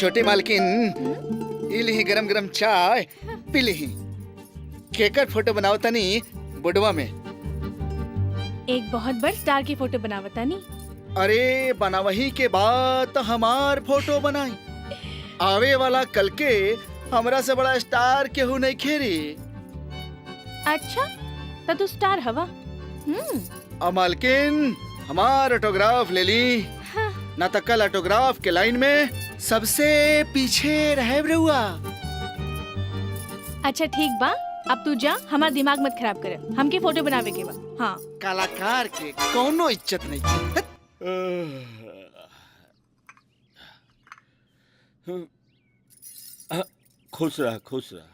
छोटी मालकिन ई लिही गरम गरम चाय पी लिही। केकर फोटो बनाओ तनी बुडवा में। एक बहुत बड़ स्टार की फोटो बनावता नी। अरे बनावही के बाद तो हमार फोटो बनाई। आवे वाला कल के हमरा से बड़ा स्टार केहू नहीं खेरी। अच्छा तो तू स्टार हवा। मालकिन हमार ऑटोग्राफ ले ली। हाँ। ना तो कल ऑटोग्राफ के लाइन में सबसे पीछे रहे रहुआ। अच्छा ठीक बा, अब तू जा, हमार दिमाग मत खराब करे। हमके फोटो बनावे के बा। हाँ। कलाकार के कोनो इज्जत नहीं। खुश रह खुश रह।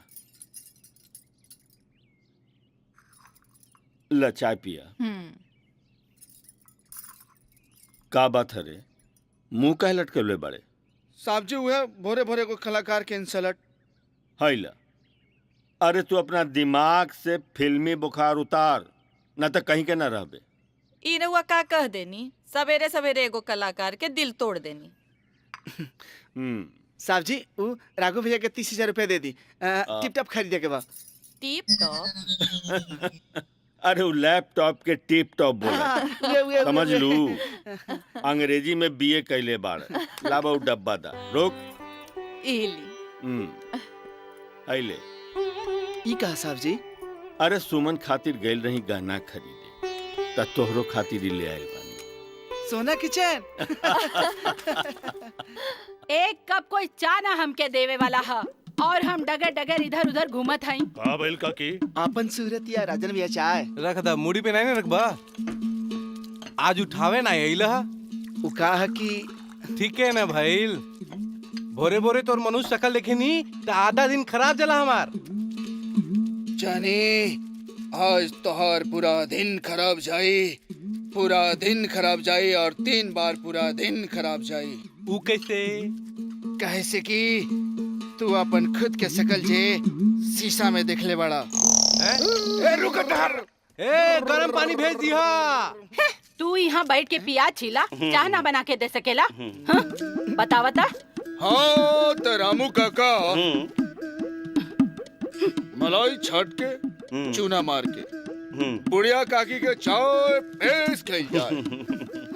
ला चाय पिया। का बात है रे, मुंह कह लटके बड़े? साहब जी हुए भोरे भोरे को कलाकार के इंसल्ट। हाइला, अरे तू अपना दिमाग से फिल्मी बुखार उतार, न तो कहीं के न रहबे। ई रउआ का कह देनी, सवेरे सवेरे एगो कलाकार के दिल तोड़ देनी। साहब जी वो राघव भैया के 30,000 रुपए दे दी। टिप टॉप खरीदे के बाद। टिप टॉप? अरे वो लैपटॉप के टिप टॉप बोला, समझ लू। अंग्रेजी में बीए कैले बाड़। लाबा डब्बा दा रोक। इली आइले। ई कहा साहब जी? अरे सुमन खातिर गइल रही गहना खरीदे, त तोहरो खातिर ले आइल बानी सोना की चैन। एक कप कोई चाह ना हमके देवे वाला है और हम डगर डगर इधर उधर घूमत हई। का भइल काकी? आपन सूरत या राजन भैया चाय रख दा, मुड़ी पे नहीं रखबा। आज उठावे ना अइला। उ कहा कि ठीक है ना भइल। भोरे भोरे तोर मनुष्य शकल देखेनी तो आधा दिन खराब चला हमार। जाने आज तोहार पूरा दिन खराब जाई, पूरा दिन खराब जाई और 3 बार पूरा दिन खराब जाई। ऊ कैसे? कहे से कि तू अपन खुद के शकल जे शीशा में देख ले बड़ा। ए रुक डर। ए गरम पानी भेज दिया। तू यहाँ बैठ के पिया छिला, चाह ना बना के दे सकेला? हाँ? बतावता। हाँ तो रामू काका मलाई छाट के चूना मार के बुढ़िया काकी के चाय पेश खाई जाए।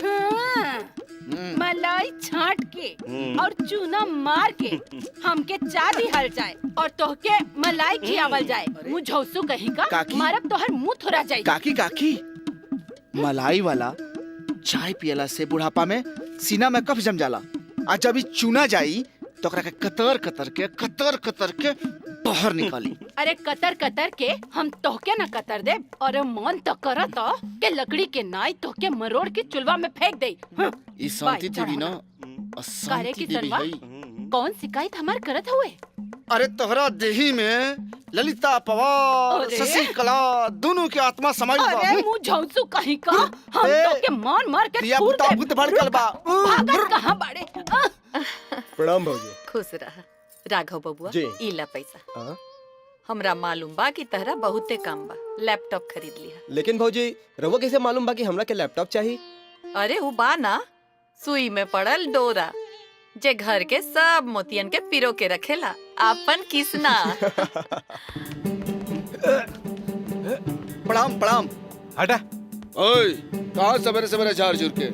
हाँ, मलाई छाट के और चूना मार के हमके चाय दिहल जाए और तोहके मलाई खियावल जाए। मुझौसु कहीं का काकी? मारब तोहर मुंह थोड़ा जाए। काकी काकी मलाई वाला चाय पियला से बुढ़ापा में सीना में कफ जम जाला। आज जब चूना जाई तो ओकरा के कतर कतर के बाहर निकाली। अरे कतर कतर के हम तोहके न कतर दे और मन तो करत के लकड़ी के नाई तोहके मरोड़ के चुलवा में फेंक दे। ई शांति देवी ना कारे अशांति की देवी सरवा? है। कौन शिकायत हमार करत हुए? अरे तोहरा देही में ललिता पवार अरे? शशिकला दोनों की आत्मा समाई बा। अरे मुँह झौंसू कहीं का हम ए, तोहके मार मार के दिया छूट बुता दे। बुत भड़कल बा। भागत कहाँ बाड़े? प्रणाम भौजी। खुश रह राघव बबुआ। जी। इला पैसा हाँ? हमरा मालूम बा कि तहरा बहुते काम बा, लैपटॉप खरीद लिया। लेकिन भौजी रउआ कैसे मालूम बा कि हमरा के लैपटॉप चाहिए? अरे वो बा ना, सुई में पड़ल डोरा जे घर के सब मोतियन के पिरो के रखेला, आपन किसना। प्रणाम प्रणाम। हटा। ओए कहाँ सवेरे सवेरे झाड़ झुर के?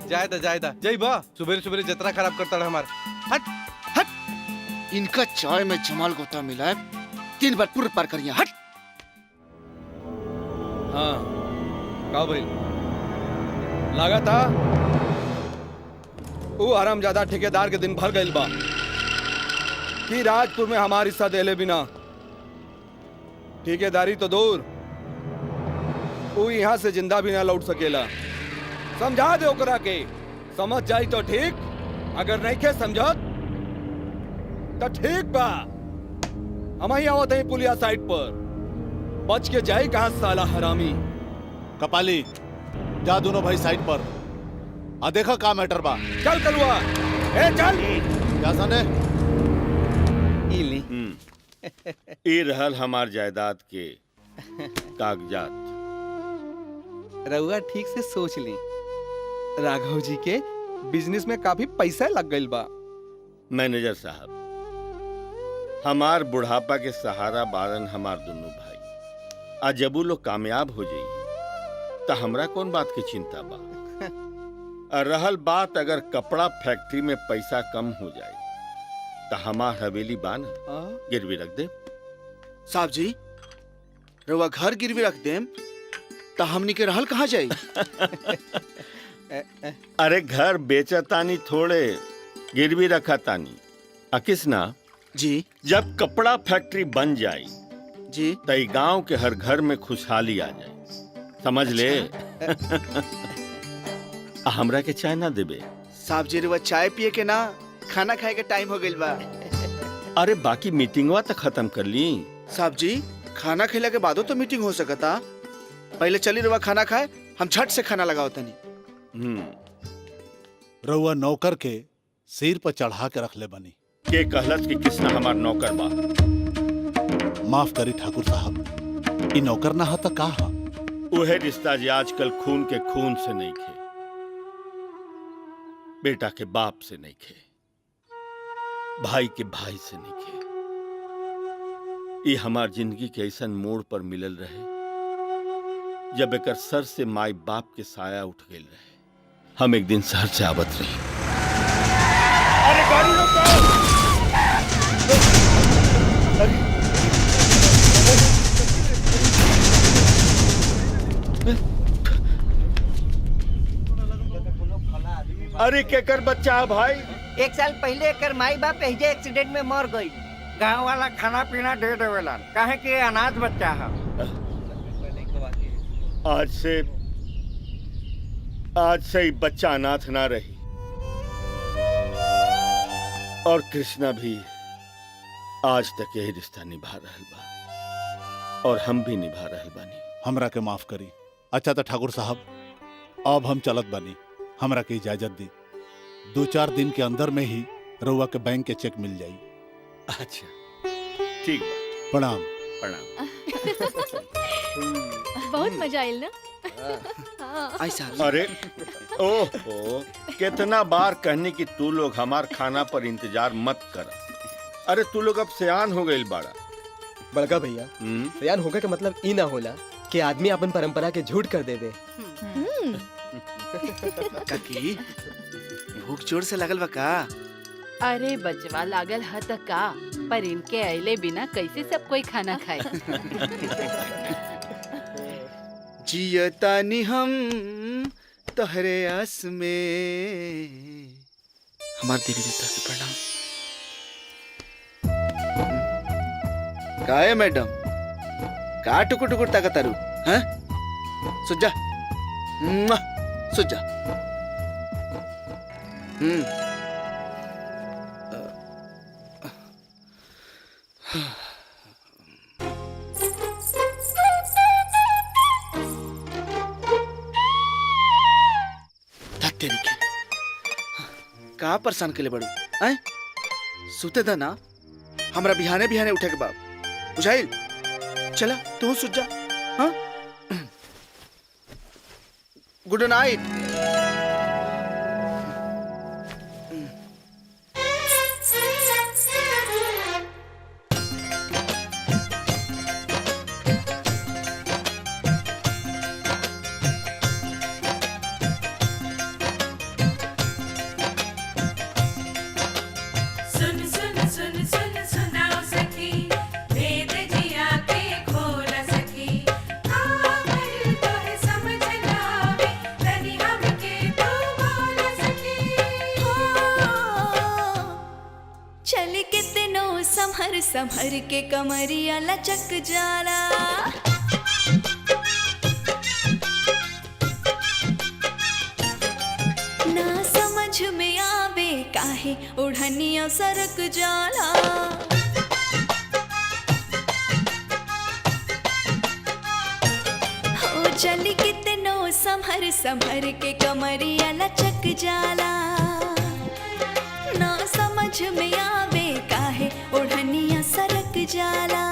जायदा जय बा। सुबह सुबह जतरा खराब करता रहा हमार। हट। इनका चाय में जमाल गोता मिला है, 3 बार पूर्व पार करिया। हट। हाँ का भइल? लगा था वो हरामजादा ठेकेदार के दिन भर गइल बा कि राजपुर में हमार हिस्सा देले बिना ठेकेदारी तो दूर, वो यहाँ से जिंदा भी ना लौट सकेला। समझा दे ओकरा के, समझ जाई तो ठीक, अगर नहीं के समझत तो ठीक बा। हम ही आवत है पुलिया साइड पर, बच के जाए कहाँ साला हरामी। कपाली जा दोनों भाई साइड पर आ, देखा का मैटर बा। चल कलुआ, ए चल। क्या सने? ई रहल हमार जायदाद के कागजात। रउआ ठीक से सोच ली, राघव जी के बिजनेस में काफी पैसा लग गइल बा। मैनेजर साहब, हमार बुढ़ापा के सहारा बारन हमार दोनों भाई। आज जब वो लोग कामयाब हो जाई तो हमरा कौन बात की चिंता बा। और रहल बात अगर कपड़ा फैक्ट्री में पैसा कम हो जाए तो हमार हवेली बान गिरवी रख दे। साहब जी, रउआ घर गिरवी रख देम तो हमनी के रहल कहाँ जाई? अरे घर बेचा तानी थोड़े, गिरवी रखा तानी। अकिसना जी जब कपड़ा फैक्ट्री बन जाए जी तो गांव के हर घर में खुशहाली आ जाए, समझ ले। हमरा के चाय ना देबे? साहब जी, रउआ चाय पिए के ना, खाना खाए के टाइम हो गइल बा। अरे बाकी मीटिंगवा तो खत्म कर ली। साहब जी, खाना खिला के बादो तो मीटिंग हो सकता। पहले चली रउआ खाना खाए, हम झट से खाना लगाओ तनी। रउआ नौकर के सिर पर चढ़ा के रख ले बनी। के कहलत कि किसना हमार नौकर बा? माफ करी ठाकुर साहब, ई नौकर ना हा त का हा? उहे रिश्ता जे आजकल खून के खून से नहीं खे, बेटा के बाप से नहीं खे, भाई के भाई से नहीं खे। ये हमार जिंदगी के ऐसा मोड़ पर मिलल रहे जब एकर सर से माई बाप के साया उठ गई रहे। हम एक दिन शहर से आवत रही। अरे गाड़ी रोको! अरे केकर बच्चा है भाई? 1 साल पहले एकर माई बाप एहिजे एक्सीडेंट में मर गई। गांव वाला खाना पीना दे देवेला, काहे कि अनाथ बच्चा है। आज से ही बच्चा अनाथ ना रही, और कृष्णा भी आज तक यही रिश्ता निभा रहल बा, और हम भी निभा रहल बानी। हमरा के माफ करी। अच्छा तो ठाकुर साहब, अब हम चलत बानी, हमरा के इजाजत दी। 2-4 दिन के अंदर में ही रउआ के बैंक के चेक मिल जाई। अच्छा ठीक बा। प्रणाम। प्रणाम। बहुत मजा आयल ना? आई साहब। अरे ओहो, कितना बार कहने कि तू लोग हमार खाना पर इंतजार मत कर। अरे तू लोग अब सियान हो गए बाड़ा। बड़का भैया, सयान होगा के मतलब ई ना होला कि आदमी अपन परंपरा के झूठ कर देवे। काकी, भूख जोर से लगल बा का? अरे बचवा लागल ह त का, पर इनके अइले बिना कैसे सब कोई खाना खाए। जियतानी हम तहरे आस में। हमार देवी देवता के प्रणाम। का है मैडम, का टुकुर टुकुर ताकतारू हैं? सुजा सुजा। का परेशान के लिए बड़ू हैं? सुते दा ना, हमरा बिहाने बिहाने उठे के बाप बुझाइल। चला तू सुत जा। हाँ, गुड नाइट। संभर के कमरिया लचक जाला, ना समझ में आवे काहे ओढ़निया सरक जाला। हो चली कितनो संभर संभर के कमरिया लचक जाला, ना समझ में आवे काहे ओढ़निया सरक जाला।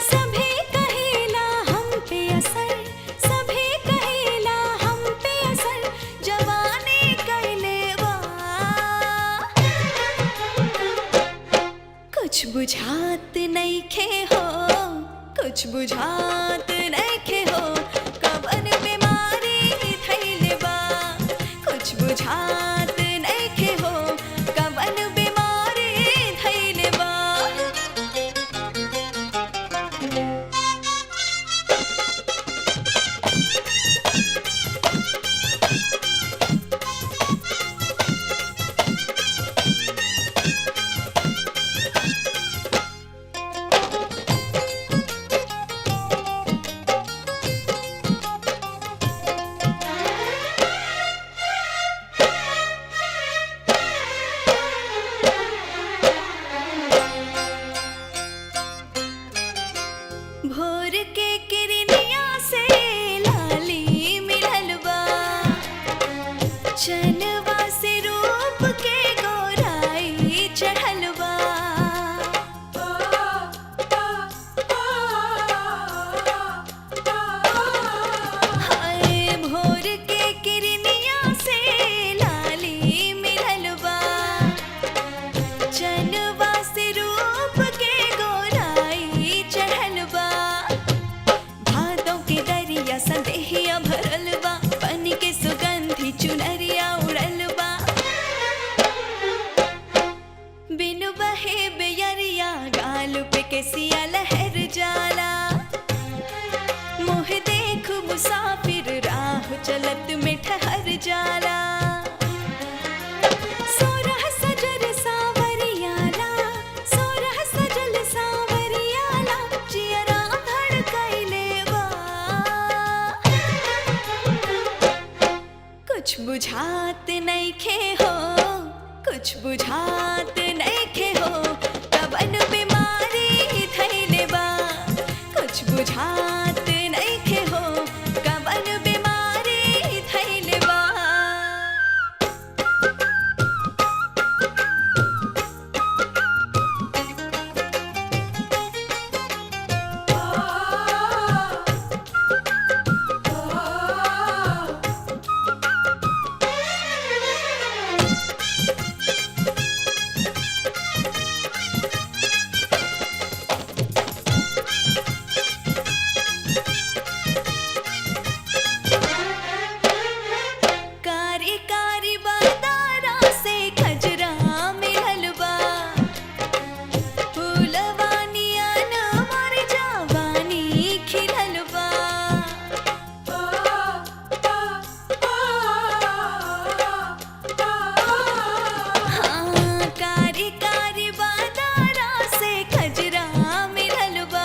सभी कहेला हम पे असर, सभी कहेला हम पे असर, जवानी कैले बा। कुछ बुझात नइखे हो कवन बीमारी धइले बा कुछ बुझात नइखे हो कवन बीमारी धइले बा भोर के किरनिया से लाली मिलल बा चनवा से रूप के गोराई चढ़ल बा हाय भोर के किरनिया से लाली मिलल बा चनवा से रूप के गोराई चढ़ल बा भादों के दरिया संदेहिया भरल बा बन के सुगंधी चुनरिया उड़ल बा बिनु बहे बेयरिया गाल पे केसिया लहर जाला मोह देख मुसाफिर राह चलत में ठहर जाला सोरह सजल सावरियाला सोरह सजल सावरियाला जियरा धड़कइले बा कुछ बुझात नइखे हो कुछ बुझात नइखे हो कवन बीमारी धइले बा कुछ बुझात नइखे हो कवन बीमारी धइले बा कारी कारी बादारा से खजरा मिलल बा फूलवानिया न मर जावानी खिलल बा हाँ कारी कारी बादारा से खजरा मिलल बा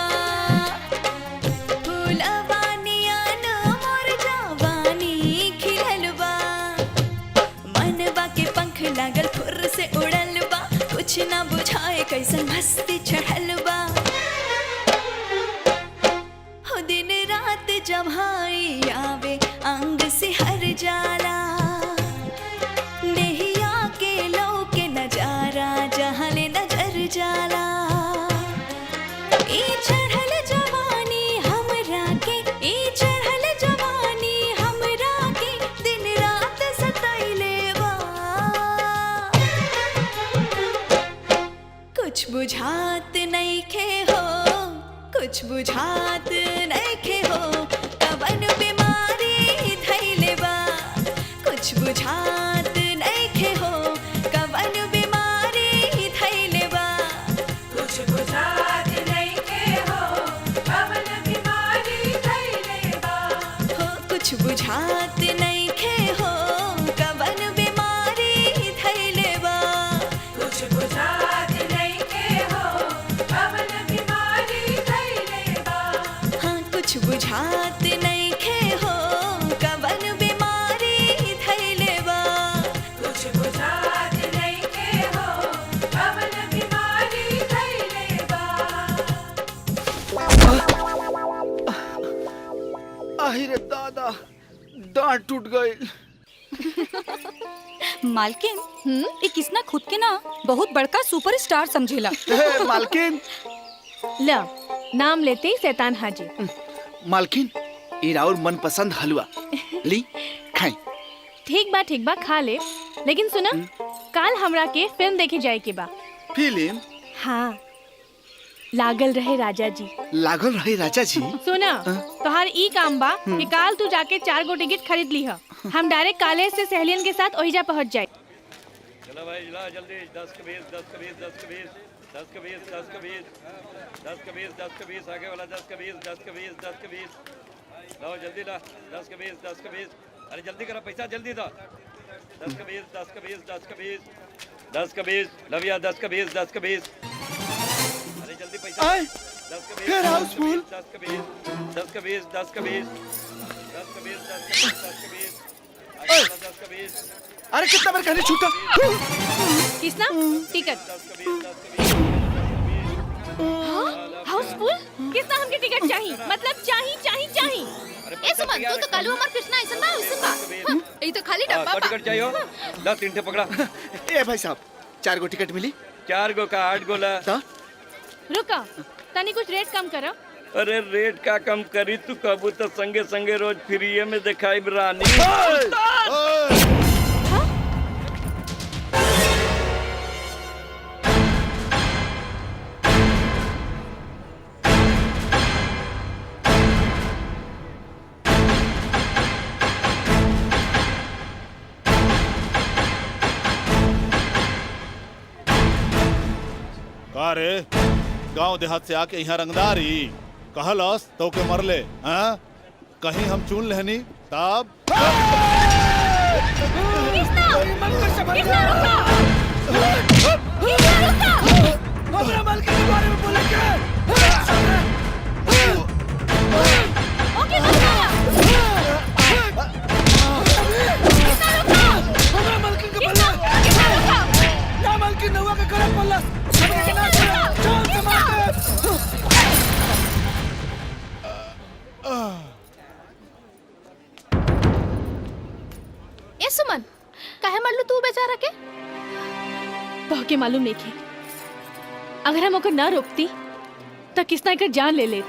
फूलवानिया न मर जावानी खिलल बा मनवा के पंख लागल फुर से उड़ल बा कुछ ना बुझाए कैसन मस्ती चढ़ल बा हो दिन रात जम्हाई आवे अंग से हर जाला नेहिया के लो के नजारा जहाँ ले नजर जाला ई चढ़ल जवानी हमरा के ई चढ़ल जवानी हमरा के दिन रात सताइले बा कुछ बुझात नइखे हो कुछ बुझात नइखे हो कवन बीमारी धइले बा कुछ बुझात नइखे हो कवन बीमारी धइले बा कुछ बुझात नइखे हो कवन बीमारी धइले बा हो कुछ बुझात नइखे हो कवन बीमारी धइले बा कुछ बुझात नइखे हो कवन बीमारी धइले बा हाँ कुछ बुझात नइखे हो कवन बीमारी धइले बा कुछ बुझात नइखे हो कवन बीमारी धइले बा आहिरे दादा डांट टूट गई। मालकिन ये किसना खुद के ना बहुत बड़का सुपरस्टार समझेला। मालकिन ला नाम लेते ही शैतान हाजिर। मालकिन ई राउर मनपसंद हलवा ली खाई। ठीक बा खा ले, लेकिन सुना काल हमरा के फिल्म देखे जाए के बा। फिल्म? हाँ लागल रहे राजा जी। लागल रहे राजा जी। सुना, तोहार ई काम बा कि काल तू जाके 4 गो टिकट खरीद ली है। हम डायरेक्ट कॉलेज से सहेलियन के साथ ओहिजा पहुंच जाए। चलो भाई चला जल्दी 10 के 20 10 के 20 10 के 20 10 के 20 10 के 20 10 के 20 10 के 20 आगे वाला 10 के 20 10 के 20 10 के 20 लो जल्दी ला 10 के 20 10 के 20 अरे जल्दी करो पैसा जल्दी दो 10 के 20 10 के 20 10 के 20 10 के 20 लविया 10 के 20 10 के 20 अरे जल्दी पैसा 10 के 20 फिर हाउसफुल 10 के 20 10 के 20 10 के 20 10 के 20 10 के 20 10 के 20 आगे वाला 10 के 20 अरे कितना बार कहने छूटा। किसना टिकट 10 के 20 10 के 20 हाउसफुल किसना हमके टिकट चाहिए, मतलब चाहिए। ए सुमन तू तो कालू हमार कृष्णा ऐसा ना वैसे बा। ई तो खाली डब्बा बा। टिकट चाहिए हो 10 3 पकड़ा। ए भाई साहब 4 गो टिकट मिली। 4 गो का 8 गो ला। रुका, तनी कुछ रेट कम करो। अरे रेट का कम करी तू कबू तो संगे संगे रोज फ्री में दिखाई रानी। का रे गांव देहात से आके यहाँ रंगदारी कहलस तो के मरले हाँ? कहीं हम चुन लेहनी तब ए सुमन काहे मरलू तू बेचारा के? तो के मालूम नहीं थे, अगर हम ओकर ना रोकती तो किसना एकर जान ले लेत।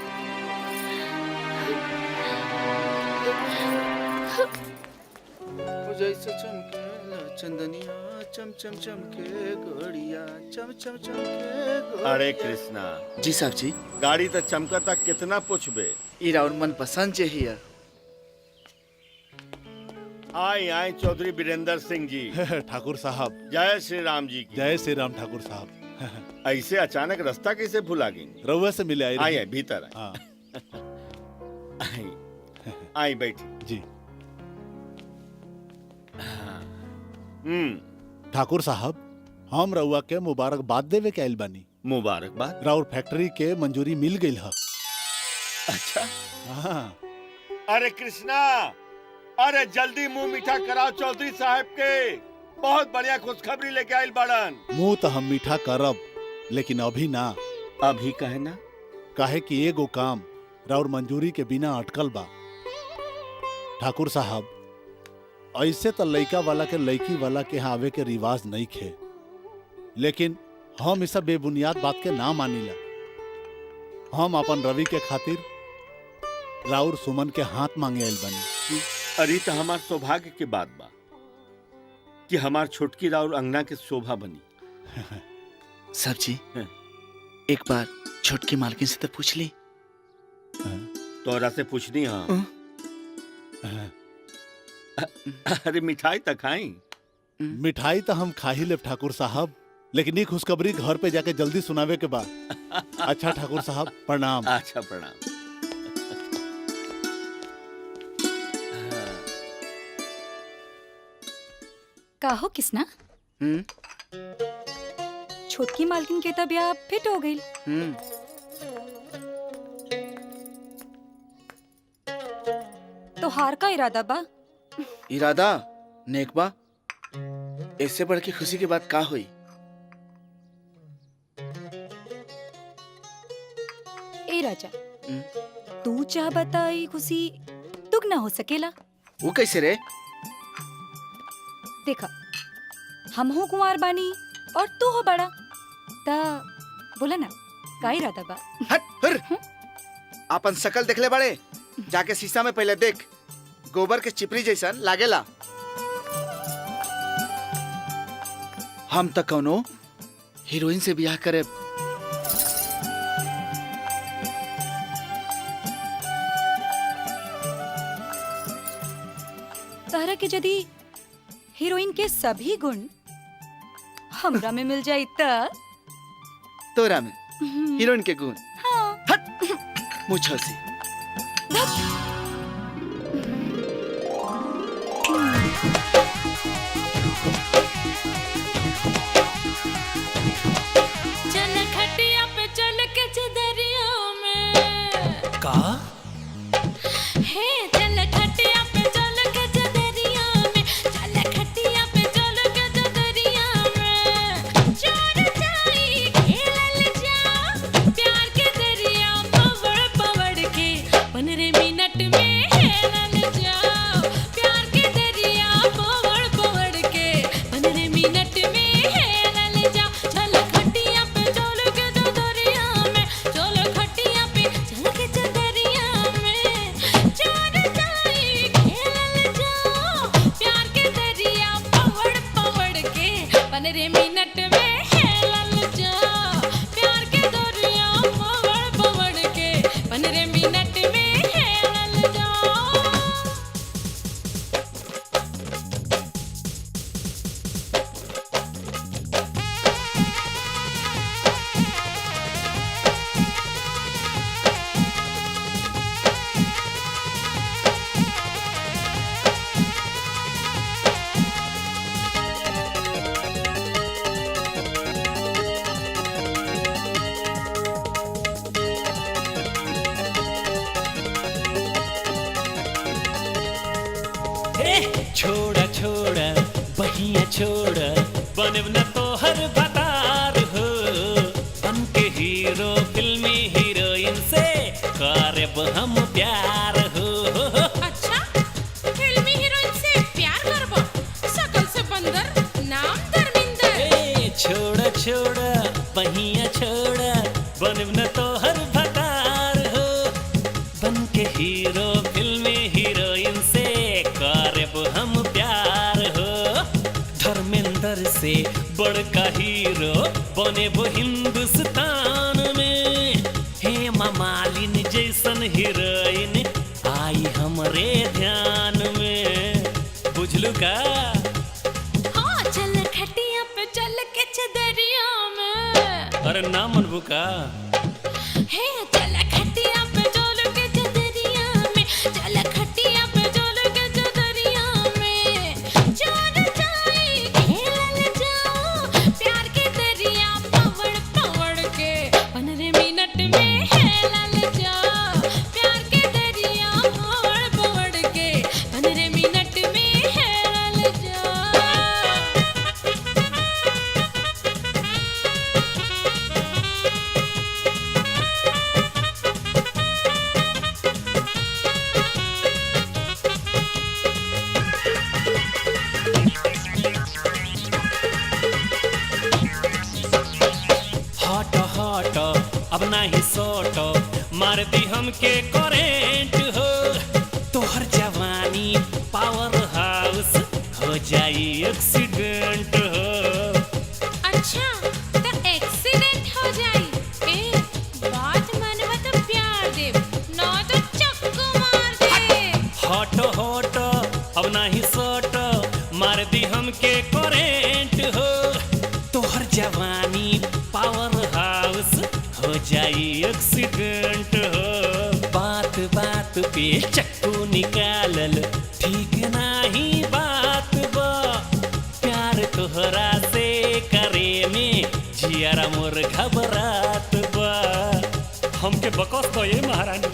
जैसे चमके चंदनिया चम चम चमके गोड़िया चम चम चमके। अरे कृष्णा जी साहब जी। गाड़ी तो चमकता कितना पूछबे। इरा और मन पसंद जे हिया। आए चौधरी वीरेंद्र सिंह जी। ठाकुर साहब जय श्री राम जी की। जय श्री राम ठाकुर साहब। ऐसे अचानक रास्ता कैसे भुला गई? रउआ से मिले आए भीतर हाँ। आई बैठी जी। ठाकुर साहब हम रउआ के मुबारकबाद देवे के आइल बानी। मुबारकबाद? राउर फैक्ट्री के मंजूरी मिल गई है। अच्छा हाँ। अरे कृष्णा, अरे जल्दी मुंह मीठा कराओ चौधरी साहब के, बहुत बढ़िया खुशखबरी लेके आइल बाड़न। मुंह तो हम मीठा करब लेकिन अभी ना। अभी कहे ना? काहे कि एगो काम राउर मंजूरी के बिना अटकल बा। ठाकुर साहब ऐसे तो लड़का वाला के लड़की वाला के यहाँ आवे के रिवाज नहीं खे, लेकिन हम इस बेबुनियाद बात के ना मानीला। हम अपन रवि के खातिर राउर सुमन के हाथ मांगे आइल बनी। अरे तो हमार सौभाग्य की बात बा कि हमार छोटकी राउर अंगना के शोभा बनी। साहब जी एक बार छोटकी मालकिन से तो पूछ ली। तोरा से पूछनी हाँ। अरे मिठाई तो खाई। मिठाई तो हम खा ही ले ठाकुर साहब, लेकिन ये खुशखबरी घर पे जाके जल्दी सुनावे के बाद। अच्छा ठाकुर साहब प्रणाम। अच्छा प्रणाम। काहो किसना छोटकी मालकिन के तबियत फिट हो गई। तो हार का इरादा बा? इरादा नेक बा। इससे बढ़ के खुशी की बात का हुई? ए राजा तू चाह बताई खुशी दुग ना हो सकेला। वो कैसे रे? देखा हम हो कुंवार बानी और तू हो बड़ा, ता बोला ना का इरादा बा? हट फिर अपन शकल देख ले बड़े, जाके शीशा में पहले देख, गोबर के चिपरी जैसन लागेला। हम तो कौनो हीरोइन से ब्याह करे। कि यदि हीरोइन के सभी गुण हमरा में मिल जाए त तोरा में हीरोइन के गुण हाँ। मुझ से चल खटिया पे चल के चदरिया में का हे चल खटिया पे चल के चदरिया में चल खटिया पे चल के चदरिया में चोर जाई खेलल जा प्यार के दरिया पवड़ पवड़ के 15 मिनट में हेलल जाओ प्यार के दरिया पवड़ पवड़ के 15 मिनट में हेलल जाओ चल खटिया पे चल के चदरिया में चल खटिया पे चल के चदरिया में चोर जाई खेलल जाओ प्यार के दरिया पवड़ पवड़ के 15 मिनट में हेलल जाओ प्यार के दरिया पवड़ पवड़ के 15 मिनट में हेलल जाओ छोड़ा छोड़ा बहिया छोड़ा बनब न तोहर बतार हो बन के हीरो फिल्मी हीरोइन से करब हम प्यार हो अच्छा फिल्मी हीरोइन से प्यार करबो सकल से बंदर नाम धर्मिंदर छोड़ा छोड़ा बहिया छोड़ा बनब न तोहर बतार हो बन के हीरो फिल्मी हीरोइन से करब हम प्यार हो धर्मेंद्र से बड़का हीरो बने वो हिंदुस्तान में हेमा मालिनी जैसन हीरोइन आई हमरे ध्यान में बुझलू का हाँ चल खटिया पे चल के चदरिया में अरे ना मनबू का हे चल खटिया पे चल के चदरिया में चल खटिया पे चल के चदरिया में चोर जाई खेलल जाओ प्यार के दरिया पवड़ पवड़ के 15 मिनट में हेलल जाओ प्यार के दरिया पवड़ पवड़ के 15 मिनट में हेलल जाओ हट हट अब नहीं सोट मार दी हमके करेंट हो तोहर जवानी पावर हाउस हो जाई एक्सीडेंट हो अच्छा तो एक्सीडेंट हो जाई ए बात मनवा तो प्यार दे ना तो चक्कू मार दे हट हट अब नहीं सोट मार दी हमके करेंट हो तोहर जवानी पावर हाउस हो जाई एक्सीडेंट हो बात बात पे चक्कू निकालल ठीक नहीं बात बा प्यार तोहरा से करे में जियारा मोर घबरात बा हमके बकस तो ये महारानी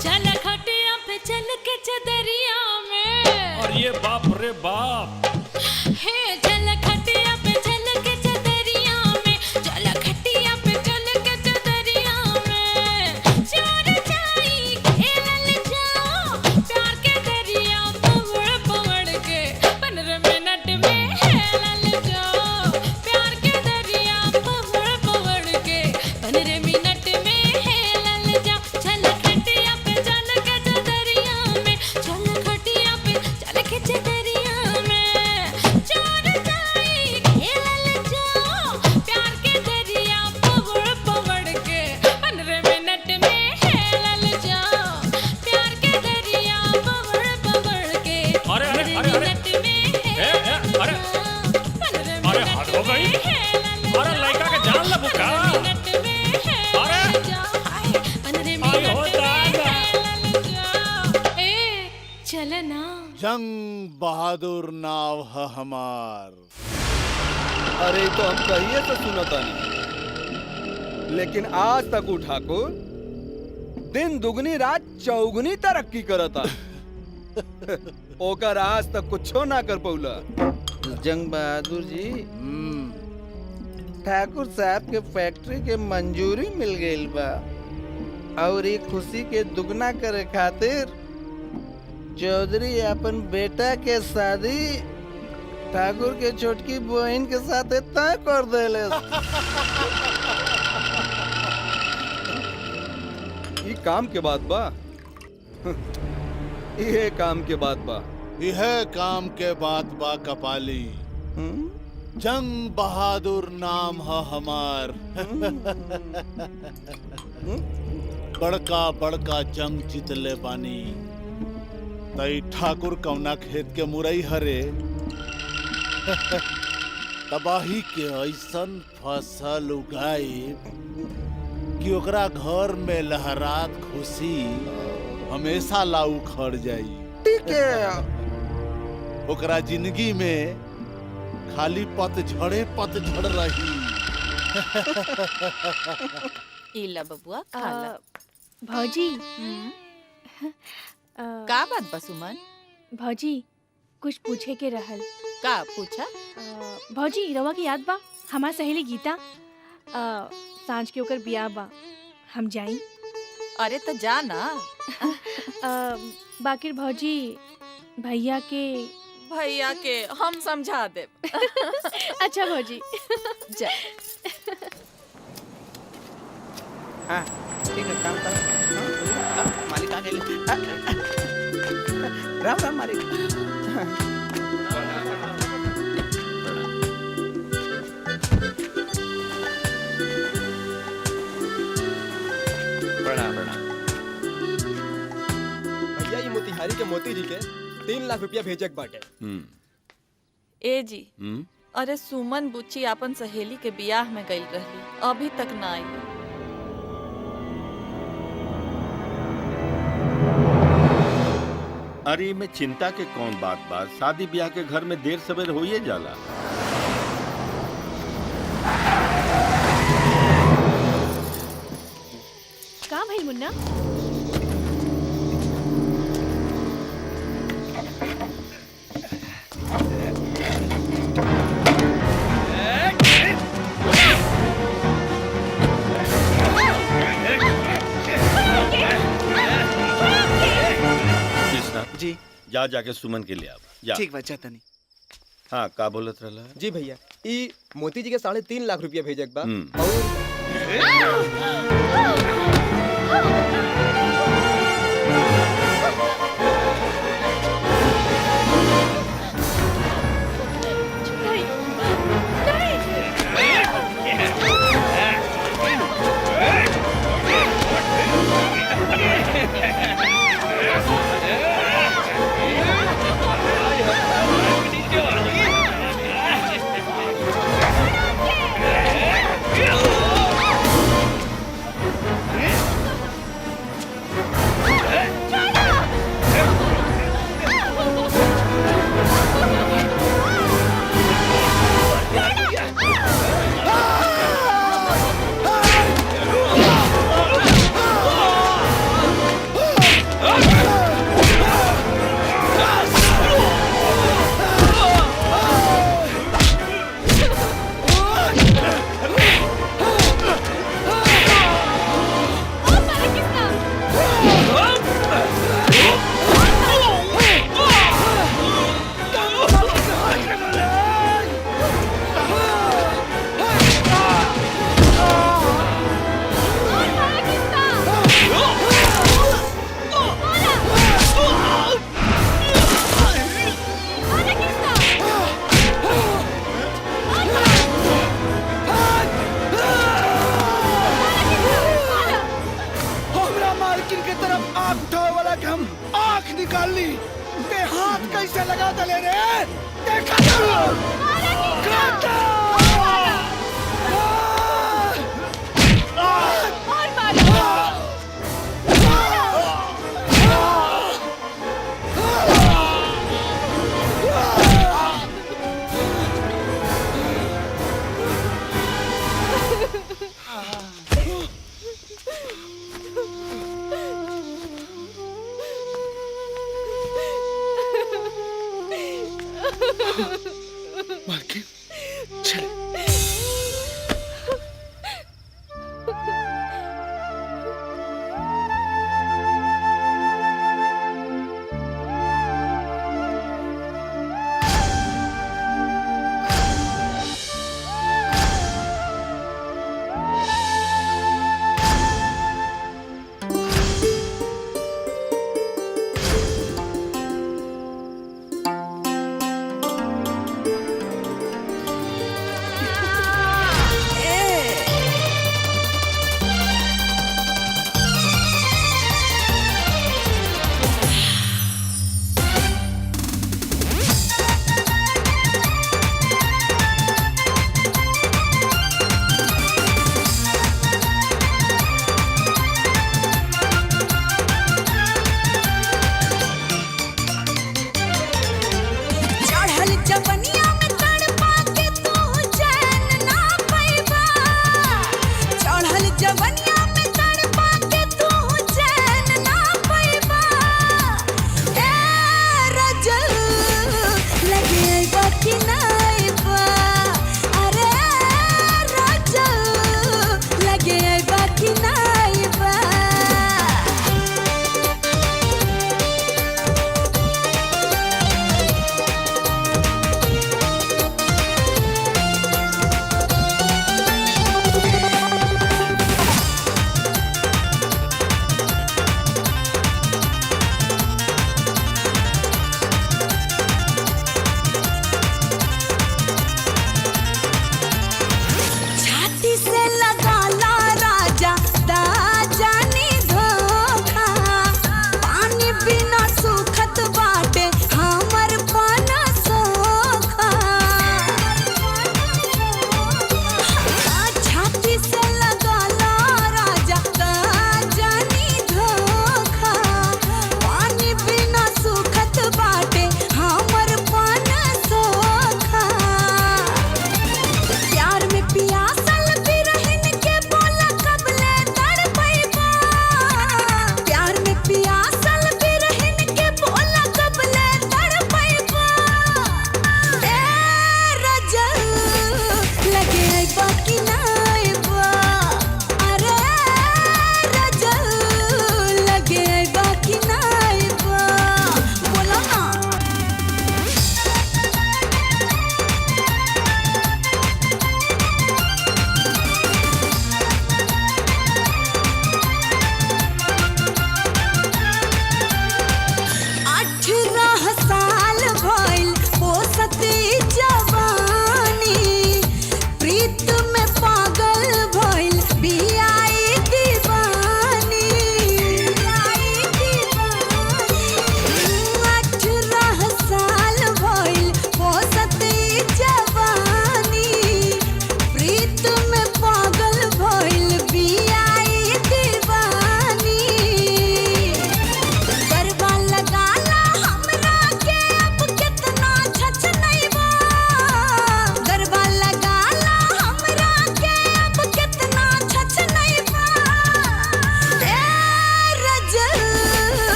चल खटिया पे चल के चदरिया में और ये बाप रे बाप हे चल खटिया पे चल के चदरिया में चल खटिया पे चल के चदरिया में चोर जाई खेलल जाओ प्यार के दरिया पवड़ पवड़ के 15 मिनट में हेलल जाओ प्यार के दरिया पवड़ पवड़ के 15 मिनट में हेलल जाओ चल खटिया पे चल के चदरिया में चल खटिया पे चल के चदरिया में जंग बहादुर नाव है हमार। अरे तो हम कहिए तो सुनता नहीं, लेकिन आज तक ठाकुर दिन दुगनी रात चौगुनी तरक्की करता। ओकर आज तक कुछो ना कर पौला। जंग बहादुर जी, ठाकुर साहब के फैक्ट्री के मंजूरी मिल गई बा और ये खुशी के दुगना करे खातिर चौधरी अपन बेटा के शादी ठाकुर के छोटकी बहन के साथ तय कर देले। ये काम के बाद बा। ये काम के बाद बा। यह काम के बाद बा कपाली। जंग बहादुर नाम है हमार। बड़का बड़का जंग जीतले बानी। तई ठाकुर कौना खेत के मुरई हरे तबाही के ऐसन फसल उगाई कि ओकरा घर में लहरात खुशी हमेशा लाऊ खड़ जाई। ठीक है। ओकरा जिंदगी में खाली पतझड़े पतझड़ रही। इला बबुआ खाला। भौजी का बात बा सुमन? भौजी कुछ पूछे के रहल। का पूछा? भौजी रवा की याद बा हमार सहेली गीता? सांझ के ओकर बियाह बा, हम जाई? अरे तो जा ना। बाकिर भौजी भैया के हम समझा दे। अच्छा भौजी जा। हाँ ठीक है, काम करो। मालिक आ गए। राम राम मालिक। भैया ये मोतिहारी के मोती जी के 3 लाख रुपया भेजक बाटे। ए जी, अरे सुमन बुच्ची अपन सहेली के बियाह में गई रहली, अभी तक ना आई। अरे में चिंता के कौन बात बा? शादी ब्याह के घर में देर सवेर होइए जाला। का भाई मुन्ना? जी जाके सुमन के लिए आवा। जा। ठीक बा, जाता नहीं। हाँ का बोलत रहला? जी भैया, ई मोती जी के 3.5 लाख रुपया भेजक बा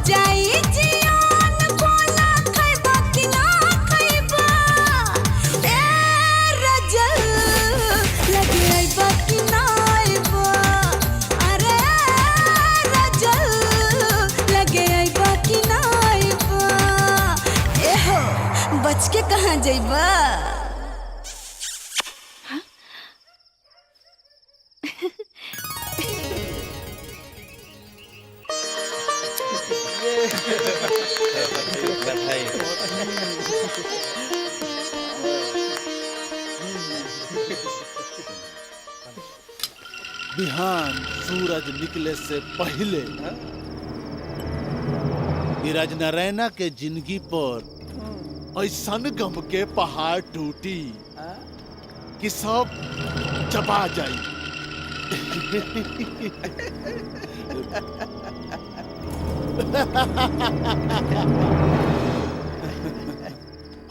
जाई जियान बोला खैबा कि ना खैबा ए रजल लगे आइबा कि ना आइबा अरे रजल लगे आइबा कि ना आइबा ए हो बच के कहाँ जाइबा बिहान सूरज निकले से पहले नीरज नारायणा के जिंदगी पर ऐसन गम के पहाड़ टूटी कि सब चबा जाई।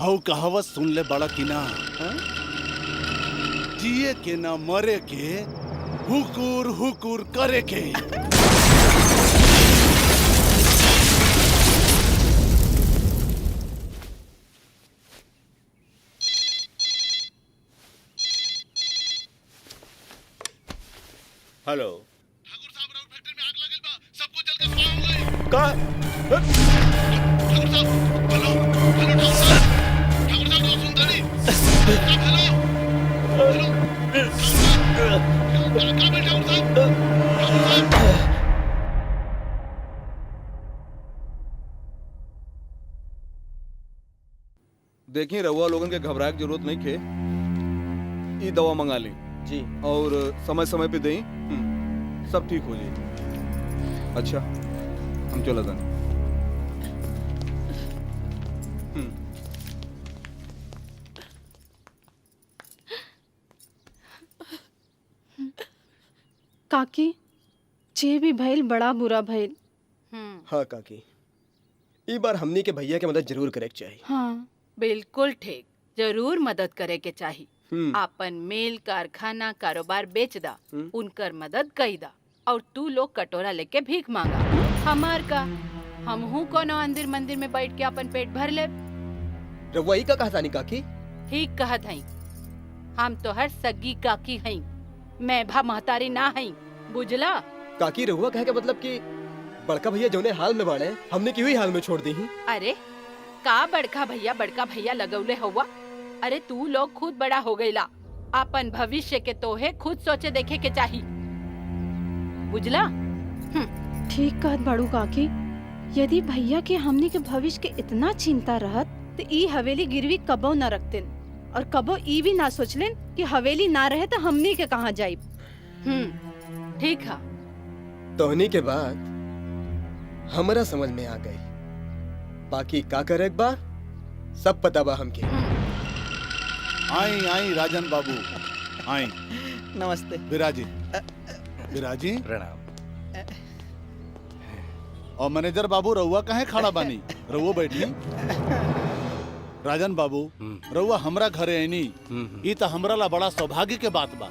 हऊ कहावत सुन ले बड़ा कि ना, जिए के ना मरे के हुकुर हुकुर करे के। हेलो ठाकुर साहब राउर फैक्ट्री में आग लगल बा, सबको जल के धुआं हो गए। का ठाकुर साहब हेलो हेलो ठाकुर साहब तो सुनता नहीं। हेलो हेलो का बैठा ठाकुर साहब। देखिए रहुआ लोगन के घबराए की जरूरत नहीं खे। ई दवा मंगा ली जी और समय समय पे दें, सब ठीक हो जाए। अच्छा हम चला जाए। काकी जे भी भइल बड़ा बुरा भइल। हाँ काकी, ई बार हमनी के भैया के मदद जरूर करे के चाहिए। हाँ बिल्कुल ठीक, जरूर मदद करे के चाही। आपन मेल कारखाना कारोबार बेच दा, उनकर मदद कई दा, और तू लोग कटोरा लेके भीख मांगा। हमार का हमहू कोनो अंदिर मंदिर में बैठ के अपन पेट भर ले। रहुआ ई का कहानी काकी? ठीक कहत हई, हम तो हर सगी काकी हई, मैं भा महतारी ना हई, बुझला? काकी रहुआ कहे के मतलब कि बड़का भैया जौने हाल में बाड़े हमने की हुई हाल में छोड़ दी ही। अरे का बड़का भैया लगौले हुआ? अरे तू लोग खुद बड़ा हो गईला, अपन भविष्य के तोहे खुद सोचे देखे के चाही, बुझला? ठीक कहत बड़ू काकी, यदि भैया के हमनी के भविष्य के इतना चिंता रहत तो ई हवेली गिरवी कबो न रखतिन, और कबो ई भी ना सोचलिन कि हवेली ना रहे तो हमनी के कहाँ जाइब। ठीक है। तोहनी के बाद हमरा समझ में आ गई, बाकी का करे बा सब पता बा हमके। आई आई राजन बाबू आई। नमस्ते। बिराजी बिराजी प्रणाम। और मैनेजर बाबू रउआ काहे खड़ा बानी, रउआ बैठी। राजन बाबू रउआ हमरा घरे आईनी, ई तो हमरा ला बड़ा सौभाग्य के बात बा।